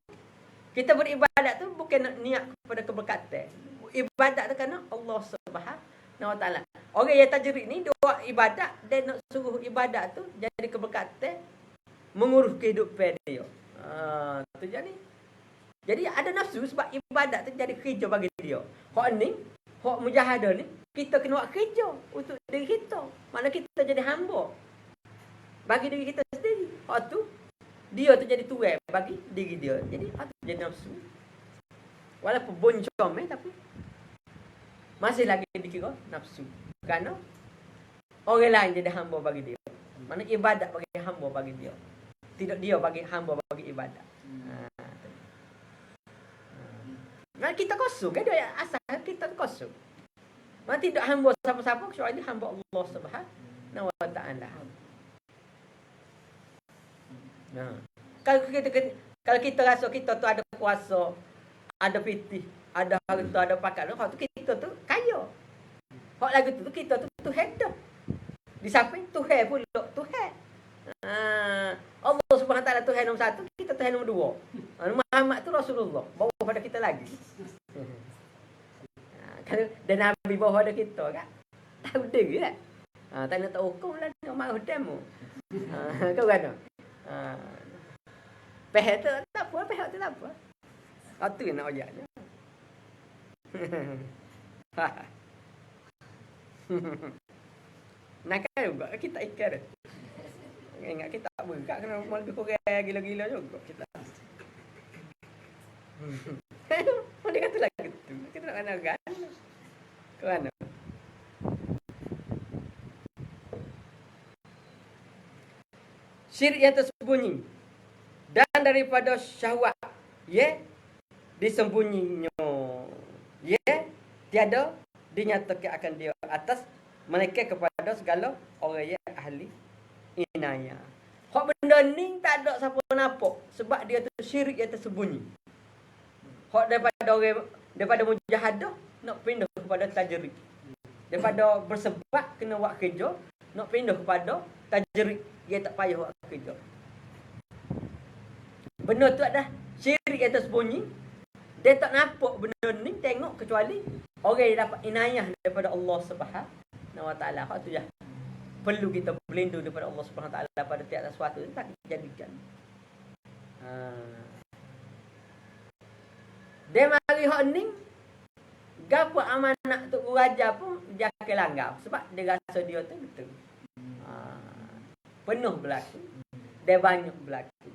Kita beribadat tu bukan nak niat kepada keberkatan. Ibadat tu kerana Allah Subhanahu Wa Taala. Orang yang tajrid ni dia buat ibadat dan nak suruh ibadat tu jadi keberkatan mengurus kehidupan dia. Tu jadi ada nafsu sebab ibadat tu jadi kerja bagi dia. Hak ni, hak mujahadah ni kita kena buat kerja untuk diri kita. Mana kita jadi hamba bagi diri kita sendiri. Hak tu dia tu jadi tuai bagi diri dia. Jadi hak tu jadi nafsu. Walaupun boncom tapi masih lagi dikira nafsu. Kerana orang lain jadi hamba bagi dia. Mana ibadat bagi hamba bagi dia. Tidak dia bagi hamba bagi ibadat. Mana kita kosong kan dia asal kita kosong. Mana tidak hamba siapa-siapa kecuali hamba Allah Subhanahu Wa Taala. Kalau kita rasa kita tu ada kuasa, ada pitih, ada harta, ada pakat, kalau tu kita tu kaya. Hak lagu tu kita tu head dah. Di samping Tuhan pula Tuhan. Allah Subhanahu Wa Taala Tuhan nombor 1, kita Tuhan nombor 2. Muhammad tu Rasulullah, bawah pada kita lagi. Kalau dan Nabi bawah pada kita kan. Tahu dia kan. Tak nak tahu hukum lah nak marah demo. Kau kan? Pihak tu tak apa, pihak tu tak apa. Itu yang nak ajaknya. Nak kan juga kita ikat. Ingat kita tak bergerak kena lebih kurang gila-gila juga kita. Dia kata lagi tu. Kita nak kena gan. Ke mana? Syirik yang tersembunyi dan daripada syahwat disembunyinya tiada dinyatakan akan dia atas mereka kepada segala orang yang ahli inayah. Hak benda ni tak ada siapa nampak sebab dia tu syirik yang tersembunyi. Hak daripada orang daripada mujahadah nak pindah kepada kepada tajrid. Daripada bersebab kena buat kerja, nak pindah kepada tajrid, dia tak payah buat kerja. Benda tu ada syirik yang tersembunyi. Dia tak nampak benda ni, tengok kecuali orang yang dapat inayah daripada Allah Subhanahu Wa Taala. Hak tu je. Perlu kita berlindung daripada Allah Subhanahu Wa Taala pada tiap sesuatu tu tak dijadikan. Dia mari hak ni, gapo amanah tu raja pun dia akan langgar sebab dia rasa dia tu betul. Penuh berlaku. Dia banyak berlaku.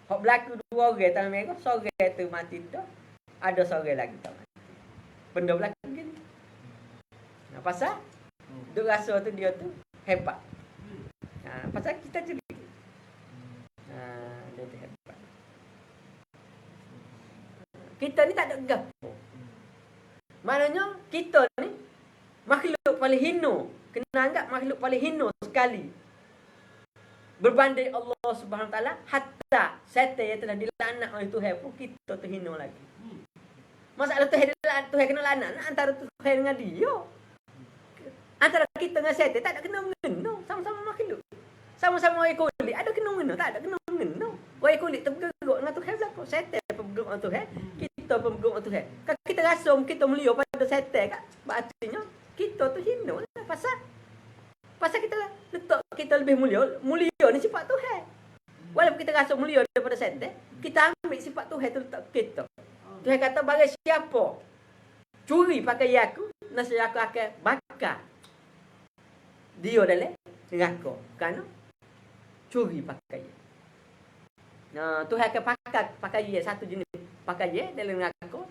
Hak berlaku dua orang tangan merah, seorang tu mati dah, ada seorang lagi tak mati. Benda berlaku gitu. Nah, pasal dia rasa tu dia tu hebat. Pasal kita jadi dia tu hebat. Kita ni tak ada gapo. Maknanya kita ni makhluk paling hina. Kena anggap makhluk paling hina sekali berbanding Allah Subhanahu Wa Taala. Hatta setan yang telah dilaknat oleh Tuhan pun kita tu hina lagi. Masalah Tuhan kena laknat antara Tuhan dengan dia. Antara kita dengan setan tak ada kena mengena. Sama-sama makhluk. Sama-sama orang kulit ada kena mengena, tak ada kena mengena. Orang kulit terbergeruk dengan Tuhan belakang. Setan pun bergeruk dengan Tuhan, kita pun bergeruk dengan Tuhan. Kalau kita rasa kita mulia pada setan kan, berartinya kita tu hina lah. Pasal kita letak kita lebih mulia ni sifat Tuhan. Walaupun kita rasa mulia daripada setan, kita ambil sifat Tuhan tu letak kita. Tuhan kata bagi siapa curi pakaian aku, nasi aku akan bakar dia dalam neraka kerana curi pakaian. Tuhan akan bakar pakaian satu jenis pakaian dalam neraka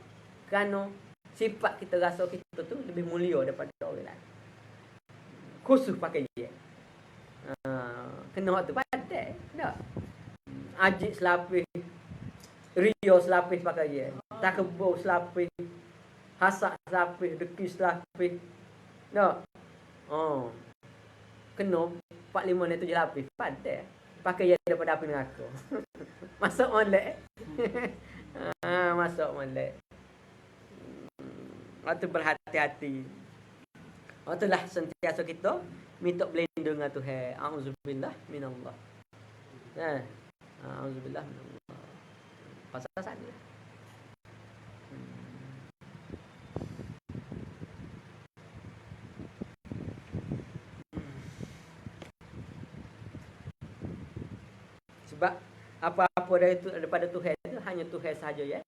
kerana sifat kita rasa kita tu lebih mulia daripada orang lain. Khusus pakai je. Kena waktu padat. Tak. Ajik selapis. Rio selapis pakai je. Takebur selapis. Hasak selapis. Deki selapis. Tak. Kena 4-5 ni 7 lapis. Padat. Pakai je daripada api neraka. Masuk molek. Masuk molek. Waktu berhati-hati. Itulah sentiasa kita minta berlindung dengan Tuhan. Auzubillah minallah. Auzubillah minallah. Pasal sana. Sebab apa-apa daripada Tuhan itu hanya Tuhan sahaja ya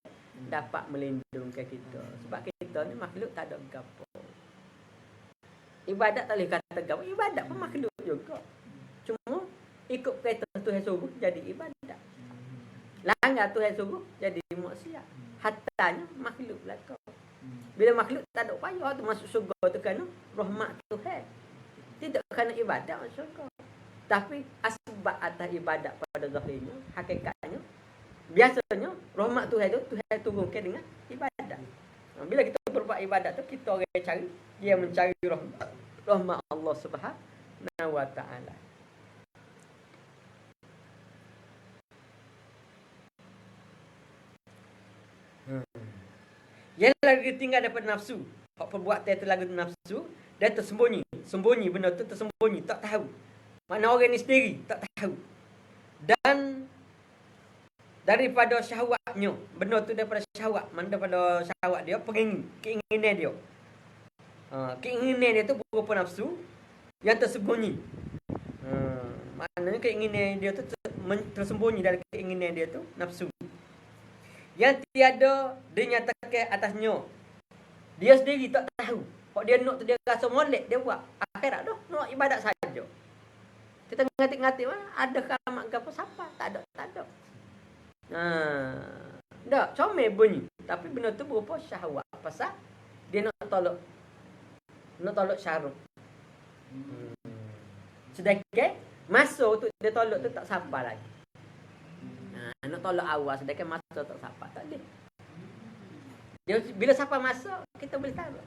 dapat melindungkan kita. Sebab kita ni makhluk tak ada gapo. Ibadat tak boleh kata gapo. Ibadat pun makhluk juga. Cuma ikut kata Tuhan suruh jadi ibadat. Langgar Tuhan suruh jadi maksiat. Hatanya makhluk belaka. Bila makhluk tak ada upaya tu masuk syurga tu kerana rahmat Tuhan. Tidak kerana ibadat masuk syurga. Tapi asbab atas ibadat pada zahirnya, hakikatnya, biasanya rahmat Tuhan tu Tuhan turunkan dengan ibadat. Bila kita berbuat ibadat tu kita orang cari, dia mencari rahmat Allah Subhanahu Wa Taala. Yang lagi tinggal daripada nafsu. Hak perbuatan tu lagu nafsu, dia tersembunyi. Sembunyi benda tu tersembunyi, tak tahu. Mana orang ni sendiri tak tahu. Dan daripada syahwatnya, benda tu daripada syahwat, mana daripada syahwat dia, keinginan dia. Keinginan dia tu berupa nafsu yang tersembunyi. Maknanya keinginan dia tu tersembunyi dari keinginan dia tu nafsu. Yang tiada dinyatakan atasnya. Dia sendiri tak tahu. Kalau dia nak tu dia rasa molek dia buat. Akhirat dah nak ibadat saja. Kita ngatik-ngatik ada keramat ke apa siapa? Tak ada. Tak, comel bunyi. Tapi benda tu berupa syahwat. Pasal dia nak tolak syaruk. Sedangkan masa tu dia tolak tu tak sampai lagi. Nak tolak awal sedangkan masa tak sampai. Tak boleh. Dia bila sampai masa kita boleh tahu.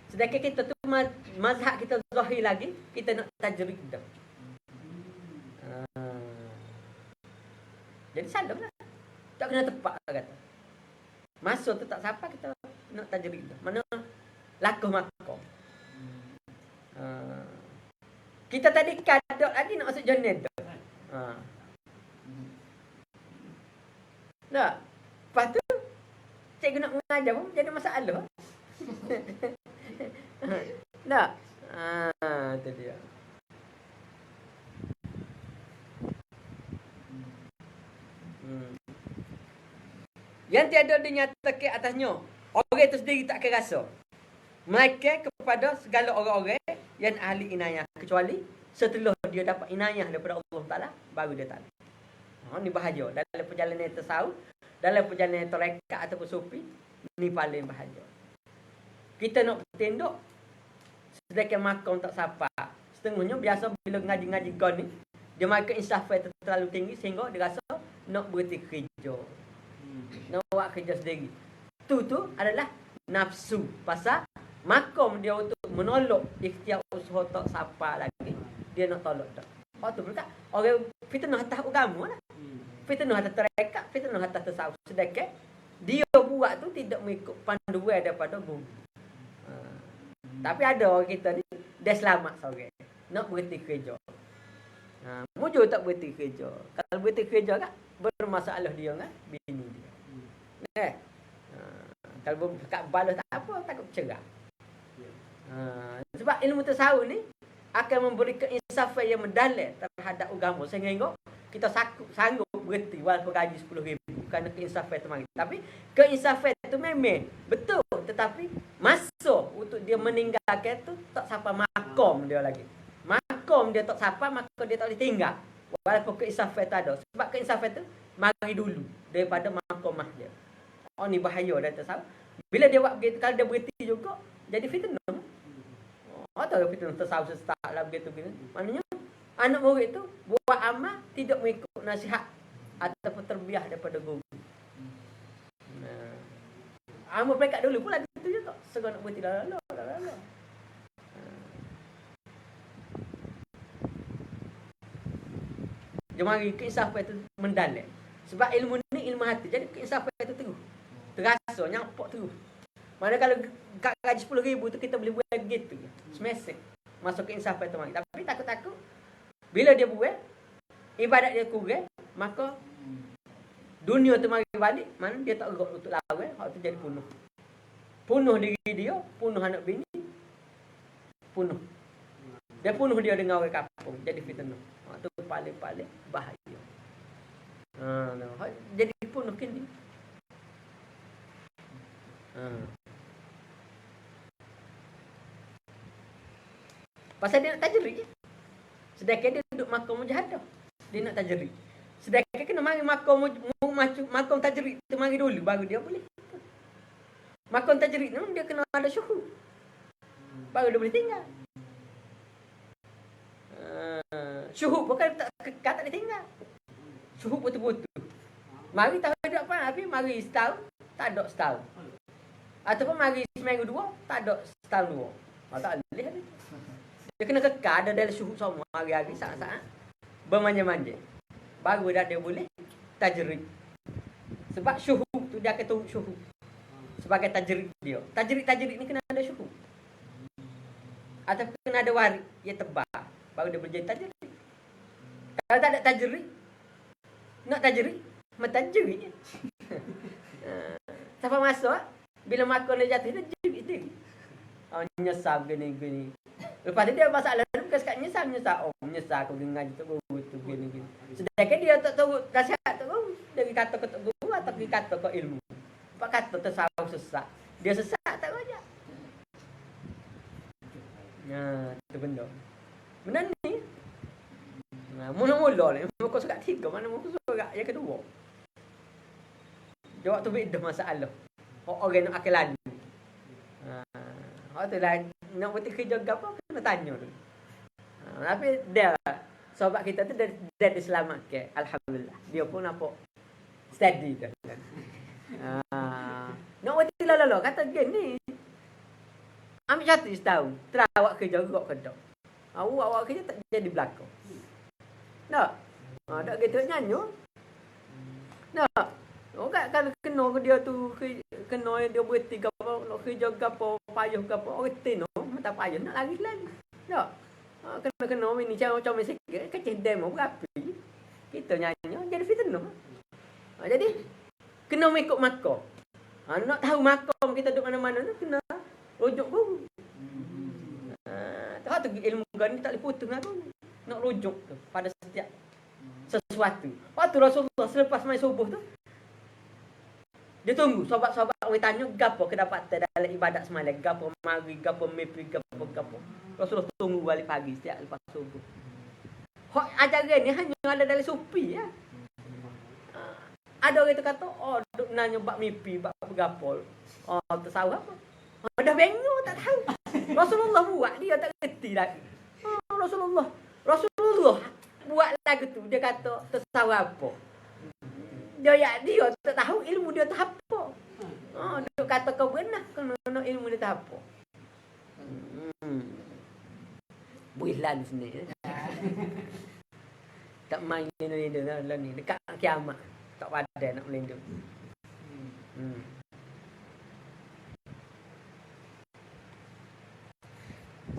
Sedangkan kita tu mazhab kita zahir lagi, kita nak tajrid dah. Jadi salah lah. Tak kena tepat kata. Masa tu tak sampai kita nak tajrid dah. Mana lakuh makom. Kita tadi kadok tadi nak masuk jonet tu. Tak. Lepas tu cikgu nak mengajar pun jadi masalah. Tak. Itu dia. Yang tiada dinyatakan atasnya, orang itu sendiri tak akan rasa. Melainkan kepada segala orang-orang yang ahli inayah, kecuali setelah dia dapat inayah daripada Allah Taala, baru dia tahu. Ni bahaya dalam perjalanan tasawuf, dalam perjalanan tarekat ataupun sufi, ni paling bahaya. Kita nak bertinduk sedangkan makam tak sapa. Setengahnya biasa bila ngaji-ngaji gon ni, dia makan insaf terlalu tinggi sehingga dia rasa nak berhenti kerja. Nak buat kerja sendiri. Tu adalah nafsu. Pasal makom dia untuk menolak ikhtiar usaha tak sapa lagi. Dia nak tolak tak. Tu pula orang fitnah atas agama lah. Fitnah atas tarekat, fitnah atas tasawuf. Sedangkan dia buat tu tidak mengikut panduan daripada guru. Tapi ada orang kita ni dia selamat seorang. Nak berhenti kerja. Mujur tak berhenti kerja. Kalau berhenti kerja kan bermasalah dia kan bini dia. Kalau kat balas tak apa, takut cerai. Sebab ilmu tasawuf ni akan memberikan insafan yang mendalam terhadap agama sehingga kita sanggup berhenti walaupun gaji 10,000 kerana keinsafan itu mari. Tapi keinsafan itu memang betul, tetapi masa untuk dia meninggalkan tu tak sampai makom dia lagi. Makom dia tak sampai, maka dia tak boleh tinggal. Walaupun keinsafan itu ada. Sebab keinsafan itu mari dulu daripada makomah dia. Ni bahaya dah tasawuf. Bila dia buat begitu, kalau dia berhenti juga jadi fitnah. Atau fitnah tasawuf start lah begitu. Maknanya anak murid tu buat amal tidak mengikut nasihat ataupun terbiah daripada guru. Amal peringkat dulu pula gitu juga. Segala nak berhenti dah. Dia mari keinsafan itu mendalam. Sebab ilmu ni ilmu hati. Jadi keinsafan itu terus. Terasa nyampak terus. Mana kalau kat gaji 10,000 tu kita boleh buat begitu. Semesek. Masuk keinsafan itu mari. Tapi takut-takut bila dia buat ibadat dia kurang, maka dunia tu mari balik, mana dia tak gerak untuk lawan, hak tu jadi punuh. Punuh diri dia, punuh anak bini, punuh. Dia punuh dia dengan orang kampung, jadi fitnah. Hak tu paling-paling bahaya. Jadi punuh kini. Pasal dia nak tajrid je. Sedangkan dia duduk makom mujahadah. Dia nak tajrid. Sedangkan kena mari makom tajrid tu mari dulu baru dia boleh. Makom tajrid tu dia kena ada syuhud. Baru dia boleh tinggal. Syuhud bukan tak boleh tinggal. Syuhud betul-betul. Mari tak ada apa, tapi mari setahun, tak ada setahun. Ataupun mari seminggu dua, tak ada setahun dua. Tak boleh habis. Dia kena kekal ada dalam syuhud semua hari-hari saat-saat bermanja-manja. Baru dah dia boleh tajrid. Sebab syuhud tu dia akan turut syuhud sebagai tajrid dia. Tajrid ni kena ada syuhud. Atau kena ada waris yang tebal baru dia boleh jadi tajrid. Kalau tak ada tajrid, nak tajrid, mentajrid je. Siapa masuk bila makan dia jatuh dia jerit dia. Nyesal gini. Lepas tu dia masalah bukan sekat nyesal. Menyesal aku dengan tu gini. Sedangkan dia tak tahu nasihat tu dari kata ke guru atau dari kata ke ilmu. Pak kata tasawuf sesat. Dia sesat tak aja. Itu benda. Benda ni. Mula-mula ni muka surat 3, mana muka surat yang kedua. Jawab tu beda masalah. Orang nak akal lalu. Tu lah nak berhenti kerja ke apa kena tanya tu. Tapi dia sahabat kita tu dia diselamatkan, alhamdulillah. Dia pun nampak steady tu. Nak berhenti lalu kata gini. Ambil satu setahun. Terawak kerja gerak kedok. Awak kerja tak jadi belakang. Tak. Tak gitu nyanyi. Tak. Kalau kena ke dia tu, kena dia berhenti gapo, nak kerja gapo, payah gapo, orang no, tak payah nak lagi. Tak. Kena ni macam mesej kecil demo berapi. Kita nyanyi jadi fitnah. Jadi kena ikut makom. Nak tahu makom kita duduk mana-mana tu kena rujuk guru. Tu ilmu gani tak boleh putus aku. Nak rujuk tu pada setiap sesuatu. Waktu Rasulullah selepas mai subuh tu dia tunggu sahabat-sahabat orang tanya gapo kedapatan dalam ibadat semalam, gapo mari, gapo mimpi, gapo. Rasulullah tunggu balik pagi setiap lepas subuh. Hak ajaran ni hanya ada dalam sufi ya. Ada orang tu kata, duk nanya bab mimpi, bab gapo. Tersawah apa? Dah bengok tak tahu. Rasulullah buat dia tak reti lagi. Rasulullah buat lagu tu dia kata tersawah apa? Dia tak tahu ilmu dia tak apa. Dia kata kau benar kena ilmu dia tak apa. Builan sini. Tak main ni dekat kiamat. Tak padan nak melindung.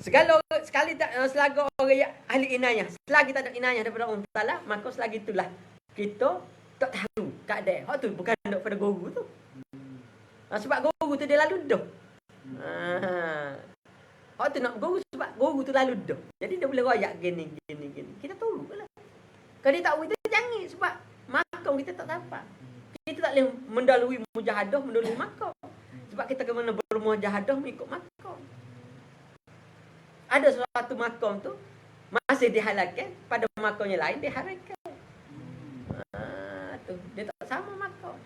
Sekali tak selagi orang ahli inayah, selagi tak ada inayah daripada Allah Taala, maka selagi itulah kita tak tahu keadaan. Hak tu bukan daripada guru tu. Sebab guru tu dia lalu dah. Hak tu nak guru sebab guru tu lalu dah. Jadi dia boleh royak gini. Kita tolonglah. Kalau dia tak tahu kita jangan sebab makam kita tak dapat. Kita tak boleh mendalui mujahadah, mendalui makam. Sebab kita kena bermujahadah mengikut makam. Ada suatu makam tu masih dihalalkan, pada makam yang lain diharamkan. Tu dia tak sama makam.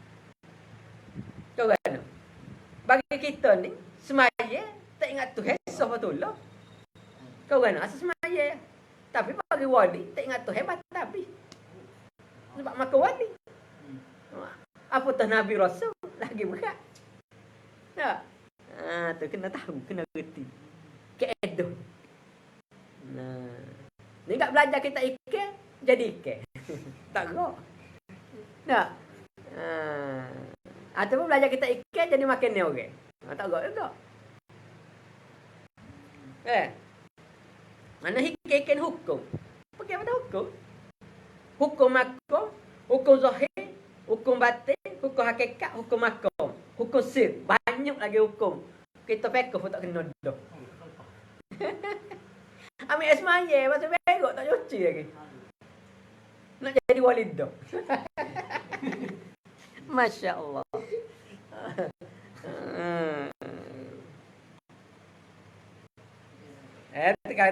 Kau kan? Bagi kita ni semaya tak ingat Tuhan siapa tolong. Kau kan? Asal semaya. Tapi bagi wali tak ingat Tuhan tapi sebab makam wali. Apatah Nabi Rasul lagi berat. Tak? Tu kena tahu, kena reti. Keedoh. Ni tak belajar kita ikan, jadi ikan. Tak gerak. Tak? Ataupun belajar kita ikan, jadi makan ni orang. Tak gerak juga. Mana ikan hukum? Pakai apa hukum? Hukum makam, hukum zahir, hukum batin, hukum hakikat, hukum makam, hukum sir. Banyak lagi hukum. Kita fiqh pun tak kena dah. Ambil esmaya, masa berok tak cuci lagi. Nak jadi wali dah. Masya Allah.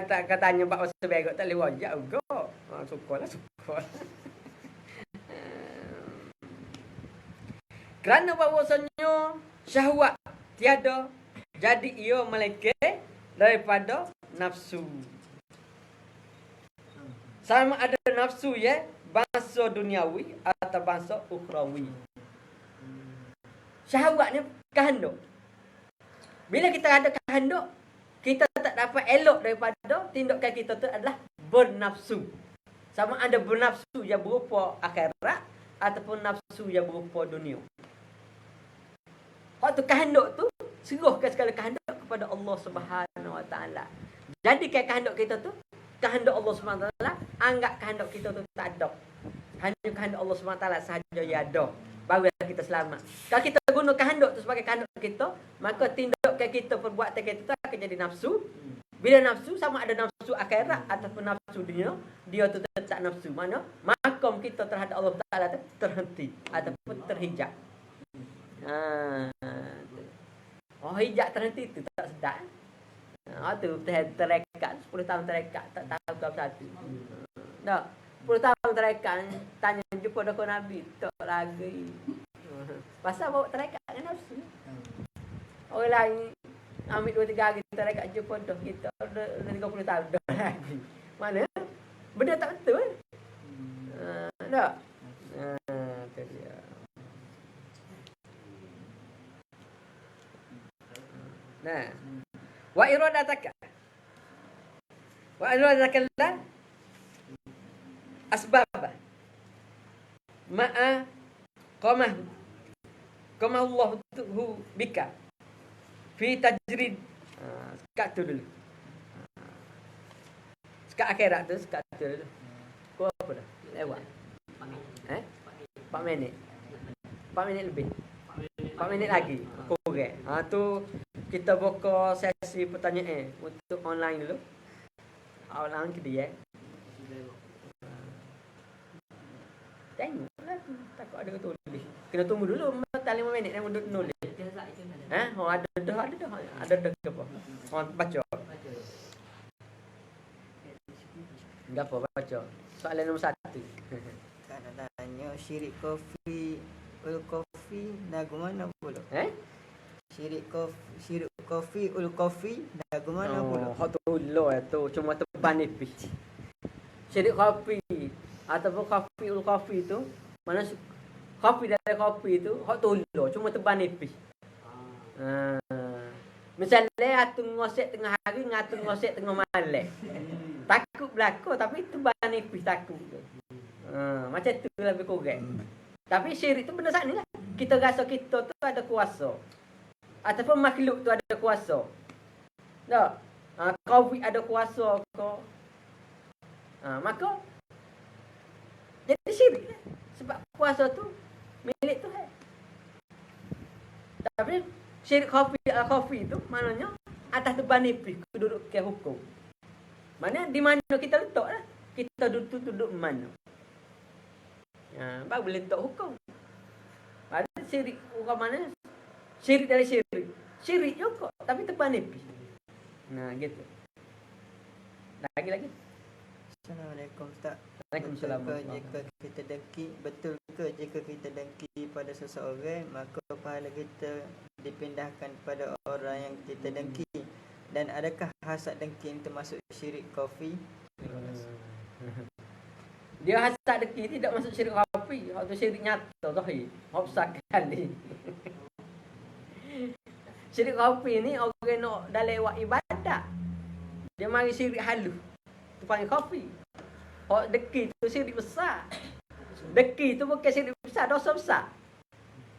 Katanya Pak masa berok tak boleh wajak juga. Syukurlah. Kerana bahawasanya syahwat tiada, jadi ia melekat daripada nafsu. Sama ada nafsu ya, bangsa duniawi atau bangsa ukhrawi. Syahwat ni kehendak. Bila kita ada kehendak, kita tak dapat elok daripada tindakan kita tu adalah bernafsu. Sama ada bernafsu yang berupa akhirat ataupun nafsu yang berupa dunia. Waktu kehendak tu serahkan segala kehendak kepada Allah Subhanahu Wa Taala. Jadi kehendak kita tu kehendak Allah Subhanahu Wa Taala, anggap kehendak kita tu tak ada. Hanya kehendak Allah Subhanahu Wa Taala sahaja yang ada. Barulah kita selamat. Kalau kita guna kehendak tu sebagai kehendak kita, maka tindakan kita, perbuatan kita tu akan jadi nafsu. Bila nafsu, sama ada nafsu akhirat ataupun nafsu dunia, dia tu tak nafsu. Mana? Makam kita terhadap Allah Ta'ala tu terhenti ataupun terhijab. Hijab terhenti tu tak sedap. Tu terekat, 10 tahun terekat, tak tahu kau satu. Tak, 10 tahun terekat, tanya jumpa dengan Nabi, tak lagi. Pasal bawa terekat dengan nafsu. Orang lain ambil 2-3 hari terekat jumpa dah, kita dah 30 tahun dah lagi. Mana? Benda tak betul. Tak? Tu dia. Nah. Wa iradataka lan asbab ma'a qamah kama Allah tu bika fi tajrid. Sekat tu dulu. Sekat akhirat tu, sekat tu dulu. Kau apa dah? Lewat. 4 minit. 4 minit lebih. 4 minit lagi. Korek. Tu kita buka sesi pertanyaan untuk online dulu. Online ke dia. Tengoklah tu. Takut ada tulis. Kena tunggu dulu 5 minit nak nulis. Ada dah ke apa? Baca. Enggak apa baca. Soalan nombor 1. Kan tanya syirik kopi lagu mana pula? Syirik kopi lagu mana pula? Hak tu loh tu cuma teban nipis. Syirik kopi ataupun kopi tu mana kopi dari kopi tu hak tu loh cuma teban nipis. Misalnya atung ngosek tengah hari, ngatung ngosek tengah malam. Takut berlaku tapi teban nipis takut. Macam tu lebih korek. Tapi syirik tu benda saat ni lah. Kita rasa kita tu ada kuasa. Ataupun makhluk tu ada kuasa. Tak? Covid ada kuasa ke? Maka jadi syirik lah. Sebab kuasa tu milik Tuhan. Tapi syirik kopi tu maknanya atas teban nipis duduk ke hukum. Mana di mana kita letak lah. Kita duduk mana. Baru boleh letak hukum. Ada syirik orang mana? Syirik dari syirik. Syirik juga tapi teban nipis. Gitu. Lagi. Assalamualaikum tak. Waalaikumsalam. Betul ke jika kita dengki pada seseorang maka pahala kita dipindahkan pada orang yang kita dengki, dan adakah hasad dengki yang termasuk syirik kopi? Dia hasad dengki tidak masuk syirik kopi. Hak tu syirik nyata zahir. Hak besar kali. Syirik kopi ni orang nak dalam buat ibadat. Dia mari syirik halus. Tu panggil kopi. Hak dengki tu syirik besar. Dengki tu bukan syirik besar, dosa besar.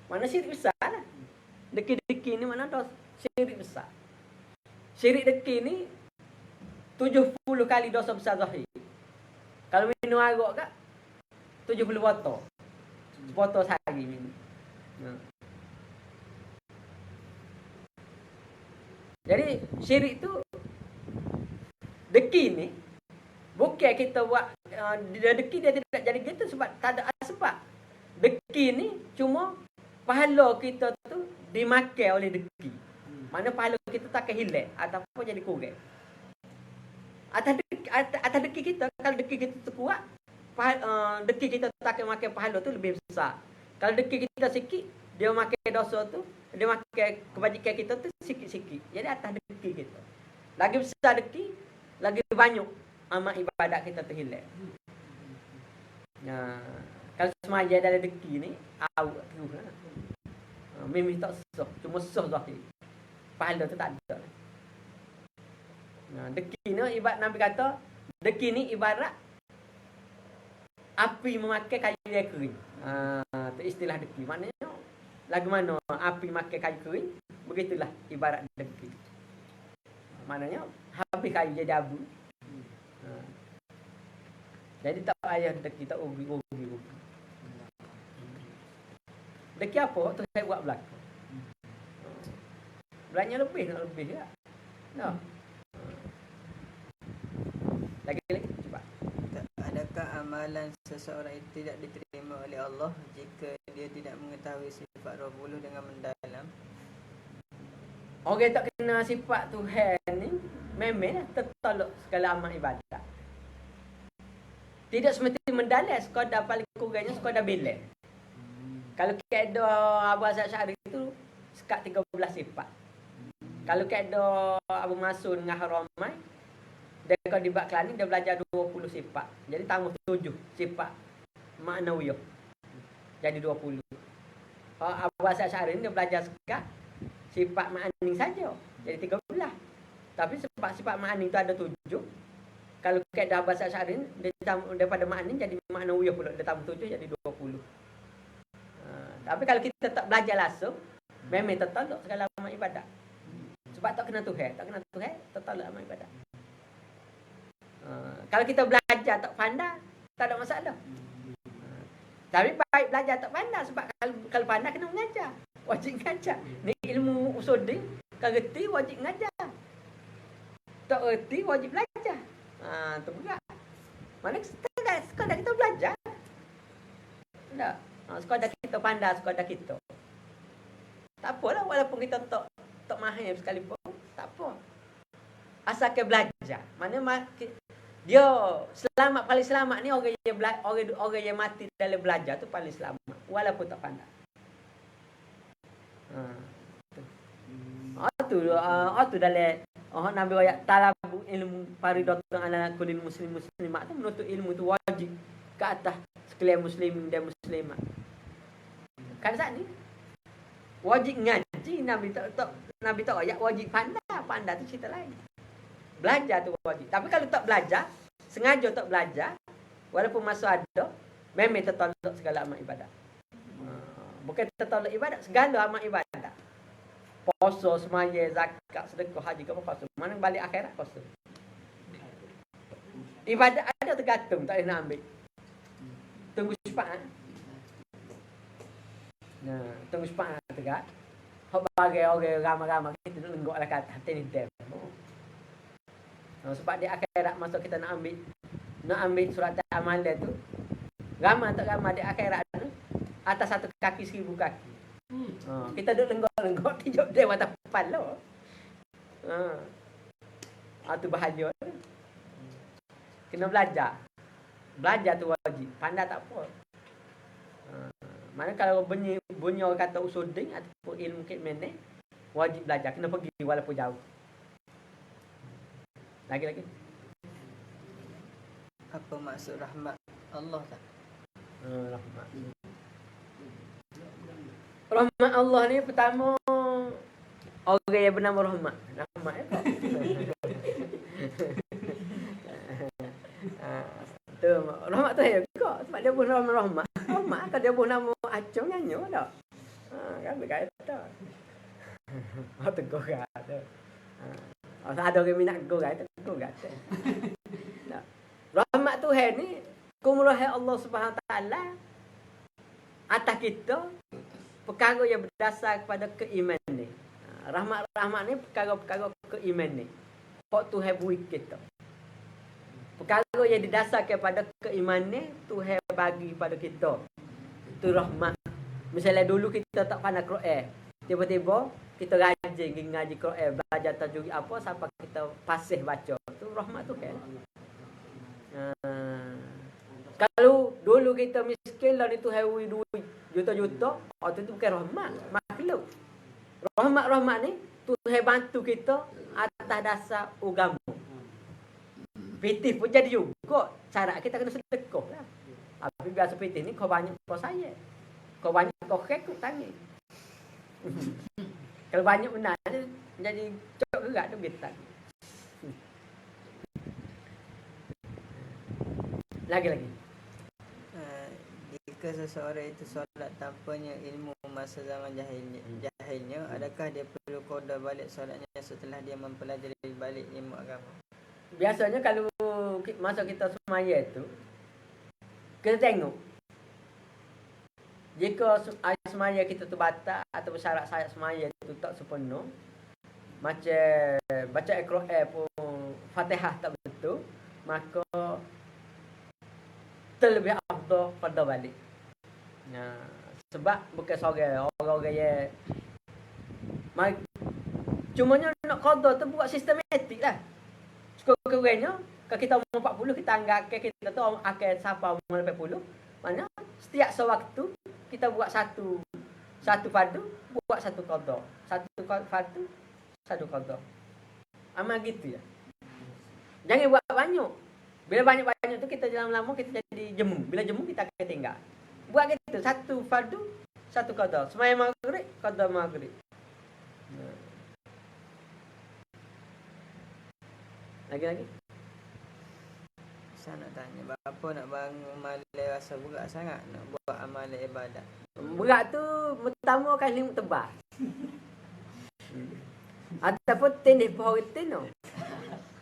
Mana syirik besar lah. Dengki ni mana dosa syirik besar. Syirik dengki ni 70 kali dosa besar zahir. Kalau minum arak kat 70 botol. Botol sehari minum. Jadi syirik tu dengki ni bukan kita buat dengki dia tidak jadi gitu sebab tak ada sebab. Dengki ni cuma pahala kita tu dimakan oleh dengki. Mana pahala kita tak hilang ataupun jadi kurang. Atas dengki kita, kalau dengki kita tu kuat, dengki kita tak makan pahala tu lebih besar. Kalau dengki kita sikit, dia makan dosa tu, dia makan kebajikan kita tu sikit-sikit. Jadi atas dengki kita. Lagi besar dengki, lagi banyak amal ibadat kita terhilang. Kalau semaya dalam dengki ni, awak tu lah. Memang tak sah, cuma sah zahir. Pahala tu tak ada. Dengki ni ibarat Nabi kata, dengki ni ibarat api memakai kayu yang kering. Tu istilah dengki. Maknanya lagu mana api makan kayu kering, begitulah ibarat dengki. Maknanya habis kayu jadi abu. Jadi tak payah dengki, tak rugi. Dengki apa? Tu saya buat belakang. Belanja lebih tak? No. Lagi cepat. Adakah amalan seseorang itu tidak diterima oleh Allah jika dia tidak mengetahui sifat Rabbul dengan mendalam? Orang tak kenal sifat Tuhan ni memang tertolak segala amal ibadat. Tidak semestinya mendalam, sekadar paling kurangnya sekadar bila. Kalau keadaan Abu Hasan Asy'ari itu sekat 13 sifat. Kalau keadaan Abu Mas'ud dengan Haramai, dia kalau di bab Kelani dia belajar 20 sifat. Jadi tambah 7 sifat maknawiyah. Jadi 20. Abu Hasan Asy'ari dia belajar sekat sifat ma'ani saja. Jadi 13. Tapi sebab sifat ma'ani itu ada 7. Kalau keadaan Abu Hasan Asy'ari daripada ma'ani jadi maknawiyah pula, dia tambah 7 jadi 20. Tapi kalau kita tak belajar langsung, memang tertolak segala amal ibadat. Sebab tak kena Tuhan, tertolak amal ibadat. Kalau kita belajar tak pandai, tak ada masalah. Tapi baik belajar tak pandai, sebab kalau pandai kena mengajar. Wajib mengajar. Ni ilmu usudin, kalau reti wajib mengajar. Tak reti wajib belajar. Tu juga. Mana sekadar kita belajar. Tak. Sekadar kita pandai, sekadar kita. Tak apalah walaupun kita tak mahir sekalipun, tak apa. Asalkan belajar. Mana dia selamat, paling selamat ni orang yang mati dalam belajar tu paling selamat walaupun tak pandai. Tu dalam Nabi ayat talabu ilmu faridatun ala kulli muslimat tu menuntut ilmu tu wajib ke atas sekalian muslim dan muslimat. Kan saat ni wajib ngaji, Nabi tak ayat wajib pandai tu cerita lain. Belajar tu wajib. Tapi kalau tak belajar, sengaja tak belajar, walaupun masa ada, memang tertolak segala amal ibadat. Bukan tertolak ibadat, segala amal ibadat. Puasa, semaya, zakat, sedekah, haji, apa puasa. Mana balik akhirat puasa. Ibadat ada tergantung, tak boleh nak ambil. Tunggu syafaat. Tunggu syafaat tegak. Hak bagi orang ramai-ramai kita lenggok lah kata tenis dem. Sebab di akhirat masa kita nak ambil surat amalan tu, ramai tak ramai di akhirat tu atas satu kaki 1000 kaki. Kita duduk lenggok-lenggok tijuk dia mata kepala. Tu bahaya. Kena belajar. Belajar tu wajib. Pandai tak apa. Mana kalau bunyi orang kata usudin ataupun ilmu kekmen ni, wajib belajar. Kena pergi walaupun jauh. Lagi. Apa maksud rahmat Allah tak? Rahmat. Rahmat Allah ni pertama orang yang bernama Rahmat. Rahmat apa? Tu Rahmat tu juga sebab dia pun nama Rahmat. Rahmat kan dia pun nama Acung nyanyi tak? Kan berkata. Tegur kata. Ada orang minat tegur kata. Rahmat Tuhan ni kumurahan Allah Subhanahu Taala atas kita perkara yang berdasar kepada keimanan ni. Rahmat ni perkara-perkara keimanan ni. Hak Tuhan beri kita. Perkara yang didasarkan pada keimanan ni Tuhan bagi pada kita. Itu rahmat. Misalnya dulu kita tak pandai Quran, tiba-tiba kita rajin ngaji Quran, belajar tajwid apa sampai kita fasih baca. Tu rahmat Tuhan. Kalau dulu kita miskin dan itu hawi duit juta-juta, itu bukan rahmat, makhluk. Rahmat ni Tuhan bantu kita atas dasar agama. Pitih pun jadi juga. Cara kita kena sedekah lah. Tapi biasa pitih ni kau banyak kau saya. Kau banyak kau kekut tangan. Kalau banyak benar jadi cok gerak tu kita. Lagi. Jika seseorang itu solat tanpanya ilmu masa zaman jahilnya, adakah dia perlu qada balik solatnya setelah dia mempelajari balik ilmu agama? Biasanya kalau masa kita semaya tu, kita tengok. Jika semaya kita tu batal atau syarat-syarat semaya tu tak sepenuh, macam baca Al-Quran pun Fatihah tak betul, maka terlebih afdal pada balik. Sebab bukan seorang orang yang cumanya nak qada tu buat sistematik lah. Sekurang-kurangnya kalau kita umur 40 kita anggap kita tu akan sampai umur 80. Mana setiap sewaktu kita buat satu fardu, buat satu qada. Satu fardu, satu qada. Amal gitu ya. Jangan buat banyak. Bila banyak-banyak tu kita dalam lama kita jadi jemu. Bila jemu kita akan tinggal. Buat gitu, satu fardu, satu qada. Sembahyang maghrib, qada maghrib. Lagi. Saya nak tanya, bapa nak bangun malam rasa berat sangat nak buat amalan ibadat. Berat tu pertama kali tebal. Ataupun tindih pohon tin tu.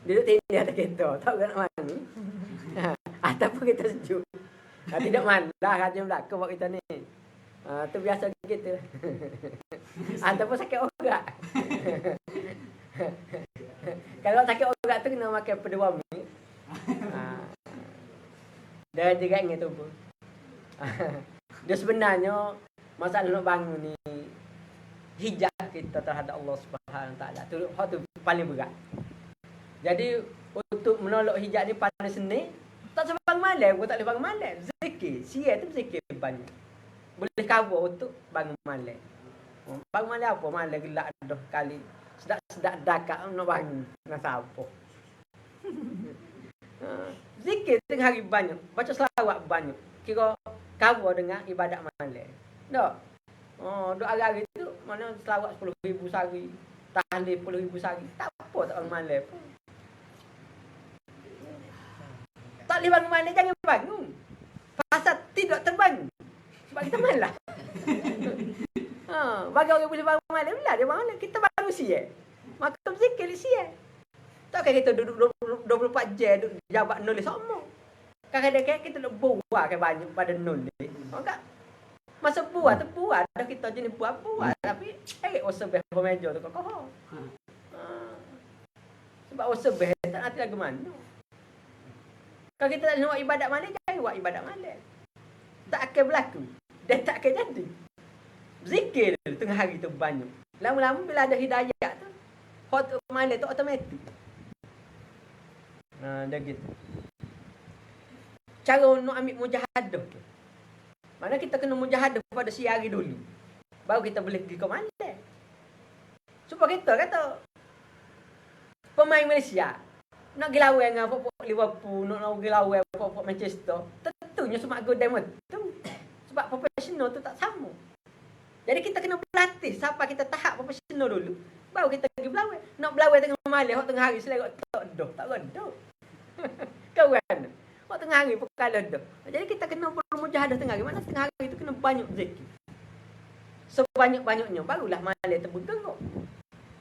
Duduk tindih atas kereta, tahu kan nak mana. Ataupun kita sejuk. Tidak malah raja belakang buat kita ni. Tu biasa kita. Ataupun sakit orat. Kalau sakit orat tu kena makan pedewan. Dia juga ingat tubuh. Dia sebenarnya masalah nak bangun ni hijab kita terhadap Allah Subhanahu Taala tu hak tu paling berat. Jadi untuk menolak hijab ni paling seni tak sebab malam, aku tak boleh bangun malam. Zikir, siap tu zikir banyak. Boleh cover untuk bangun malam. Bangun malam apa? Malam gelak dah kali. Sedak dakak nak bangun dengan siapa. Zikir tengah hari banyak, baca selawat banyak. Kira cover dengan ibadat malam. Tak? Duk hari-hari tu mana selawat 10,000 sehari, tahlil 10,000 sehari. Tak apa tak bangun malam pun. Tak boleh bangun malam, jangan bangun. Pasal tidak terbangun. Sebab kita malas. Bagi orang boleh bangun malam lah, dia bangun malam. Kita bangun siap. Maka zikir siap. Takkan kita duduk 24 jam duduk jabat nulis semua. Kadang-kadang kita nak buat kan banyak pada nulis. Maka masa buat tu buat dah kita jenis buat tapi usah beh meja tu kok. Sebab usah beh tak nanti lagi mana. Kalau kita tak nak buat ibadat malam, jangan buat ibadat malam. Tak akan berlaku. Dan tak akan jadi. Zikir tengah hari tu banyak. Lama-lama bila ada hidayah tu, hot malam tu automatik. Dah gitu. Cara nak ambil mujahadah tu. Mana kita kena mujahadah pada siang hari dulu. Baru kita boleh pergi ke malam. Supaya kita kata, pemain Malaysia, nak pergi lawan dengan pokok Liverpool, nak pergi lawan pokok Manchester, tentunya semua godam tu. Sebab profesional tu tak sama. Jadi kita kena berlatih sampai kita tahap profesional dulu. Baru kita pergi berlawan. Nak berlawan tengah malam, waktu tengah hari selera tak redoh. Kawan. Waktu tengah hari pun kalah dah. Jadi kita kena bermujahadah tengah hari. Mana tengah hari tu kena banyak zikir. Sebanyak-banyaknya barulah malam tu bergerak.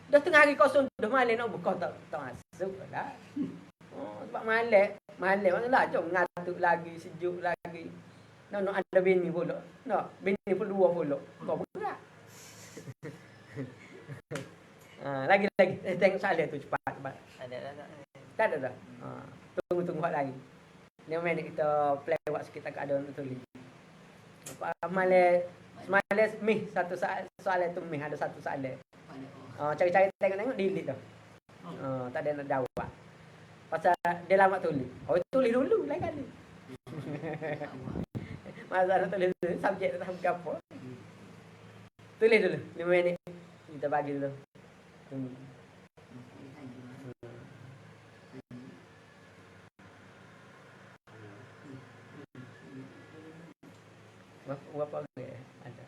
Dah tengah hari kosong dah malam nak buka tak masuk dah. Sebab malam lah jom ngatuk lagi, sejuk lagi. Nak ada bini pula. Nak bini pun 2 pula. Kau berat. Lagi. Tengok soalan tu cepat. Ada tak? Tak ada dah. Tunggu hak lagi. 5 minit kita play buat sikit tak ada untuk tulis. Semalam mih satu soalan tu mih ada satu soalan. Cari-cari tengok delete dah. Tak ada nak jawab. Pasal dia lama tulis. Tulis dulu lain kali. Masa nak tulis dulu subjek tak tahu apa. Tulis dulu 5 minit. Kita bagi dulu. Berapa orang ada?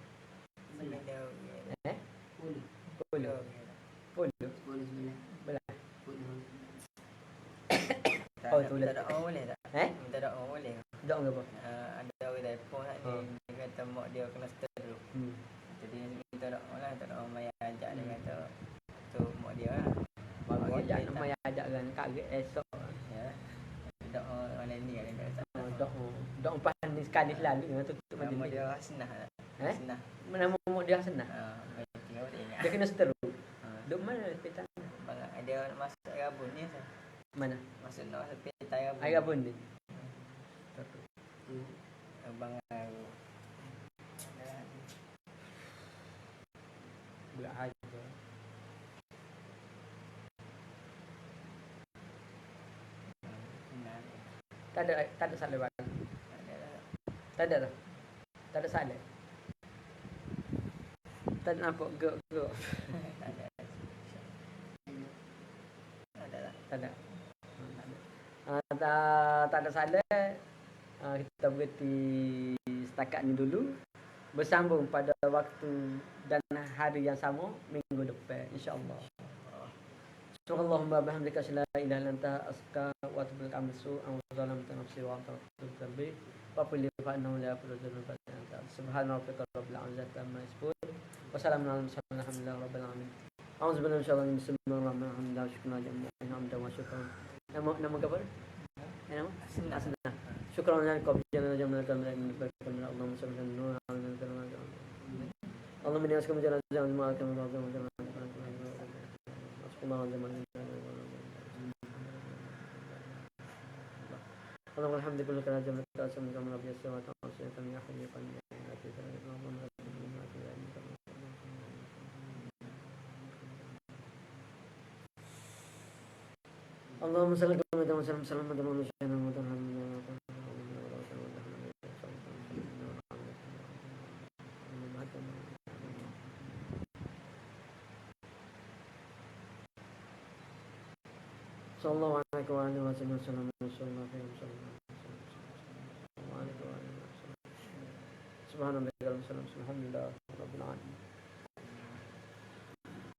Puluh. Belah. Tulis. Tak ada orang boleh tak? Tak ada orang boleh. Tak apa. Ada orang telefon ni dia kata mak dia kena stroke. Jadi kita tak ada orang mai ajak dia kata tu mak dia lah. Baru ajak nak mai ajak kan kaget esok. Ya. Tak orang lain ni kan kata. Dok umpan ni sekali selalu dengan tutup Nama majlis. dia Hasnah. Hasnah. Nama mak dia Hasnah. Tinggal dia ingat. Dia kena stroke. Dok mana hospital? Bang ada masuk Rabun ni sah. Mana? Masuk nak hospital Rabun. Air Rabun ni. Abang Berat aja. Tak ada salah bang. Tak ada dah. Tak ada salah. Tak ada nampak gerak. Tak ada. Tak ada salah. Kita berhenti setakat ni dulu. Bersambung pada waktu dan hari yang sama minggu depan insya-Allah. Subhanallahumma bihamdika la ilaha illa anta astaghfiruka وتبلغ عن السوء أو ظلمت نفسي وأعترفت بذنبي فاغفر لي فإنه لا يغفر الذنوب إلا أنت سبحان ربك رب العزة عما يصفون وسلام على المرسلين الحمد لله رب العالمين أعوذ بالله من الشيطان الرجيم بسم الله الرحمن الرحيم لا شكرا جميعا حمدا وشكرا nama apa? Nama? Asna. Syukran laka bijana jamna kamra min baraka min Allah subhanahu wa ta'ala. Allah min yaskum jana jaman ma kam Allah jaman. Subhanahu jaman. Allah alhamdulillah kana jamna tasam kam rabbi samawati wa ardi kam ya hayy kan ya Allahumma salli ala Muhammad sallallahu alaihi wasallam sallallahu alaihi wasallam subhanallah rabbil alamin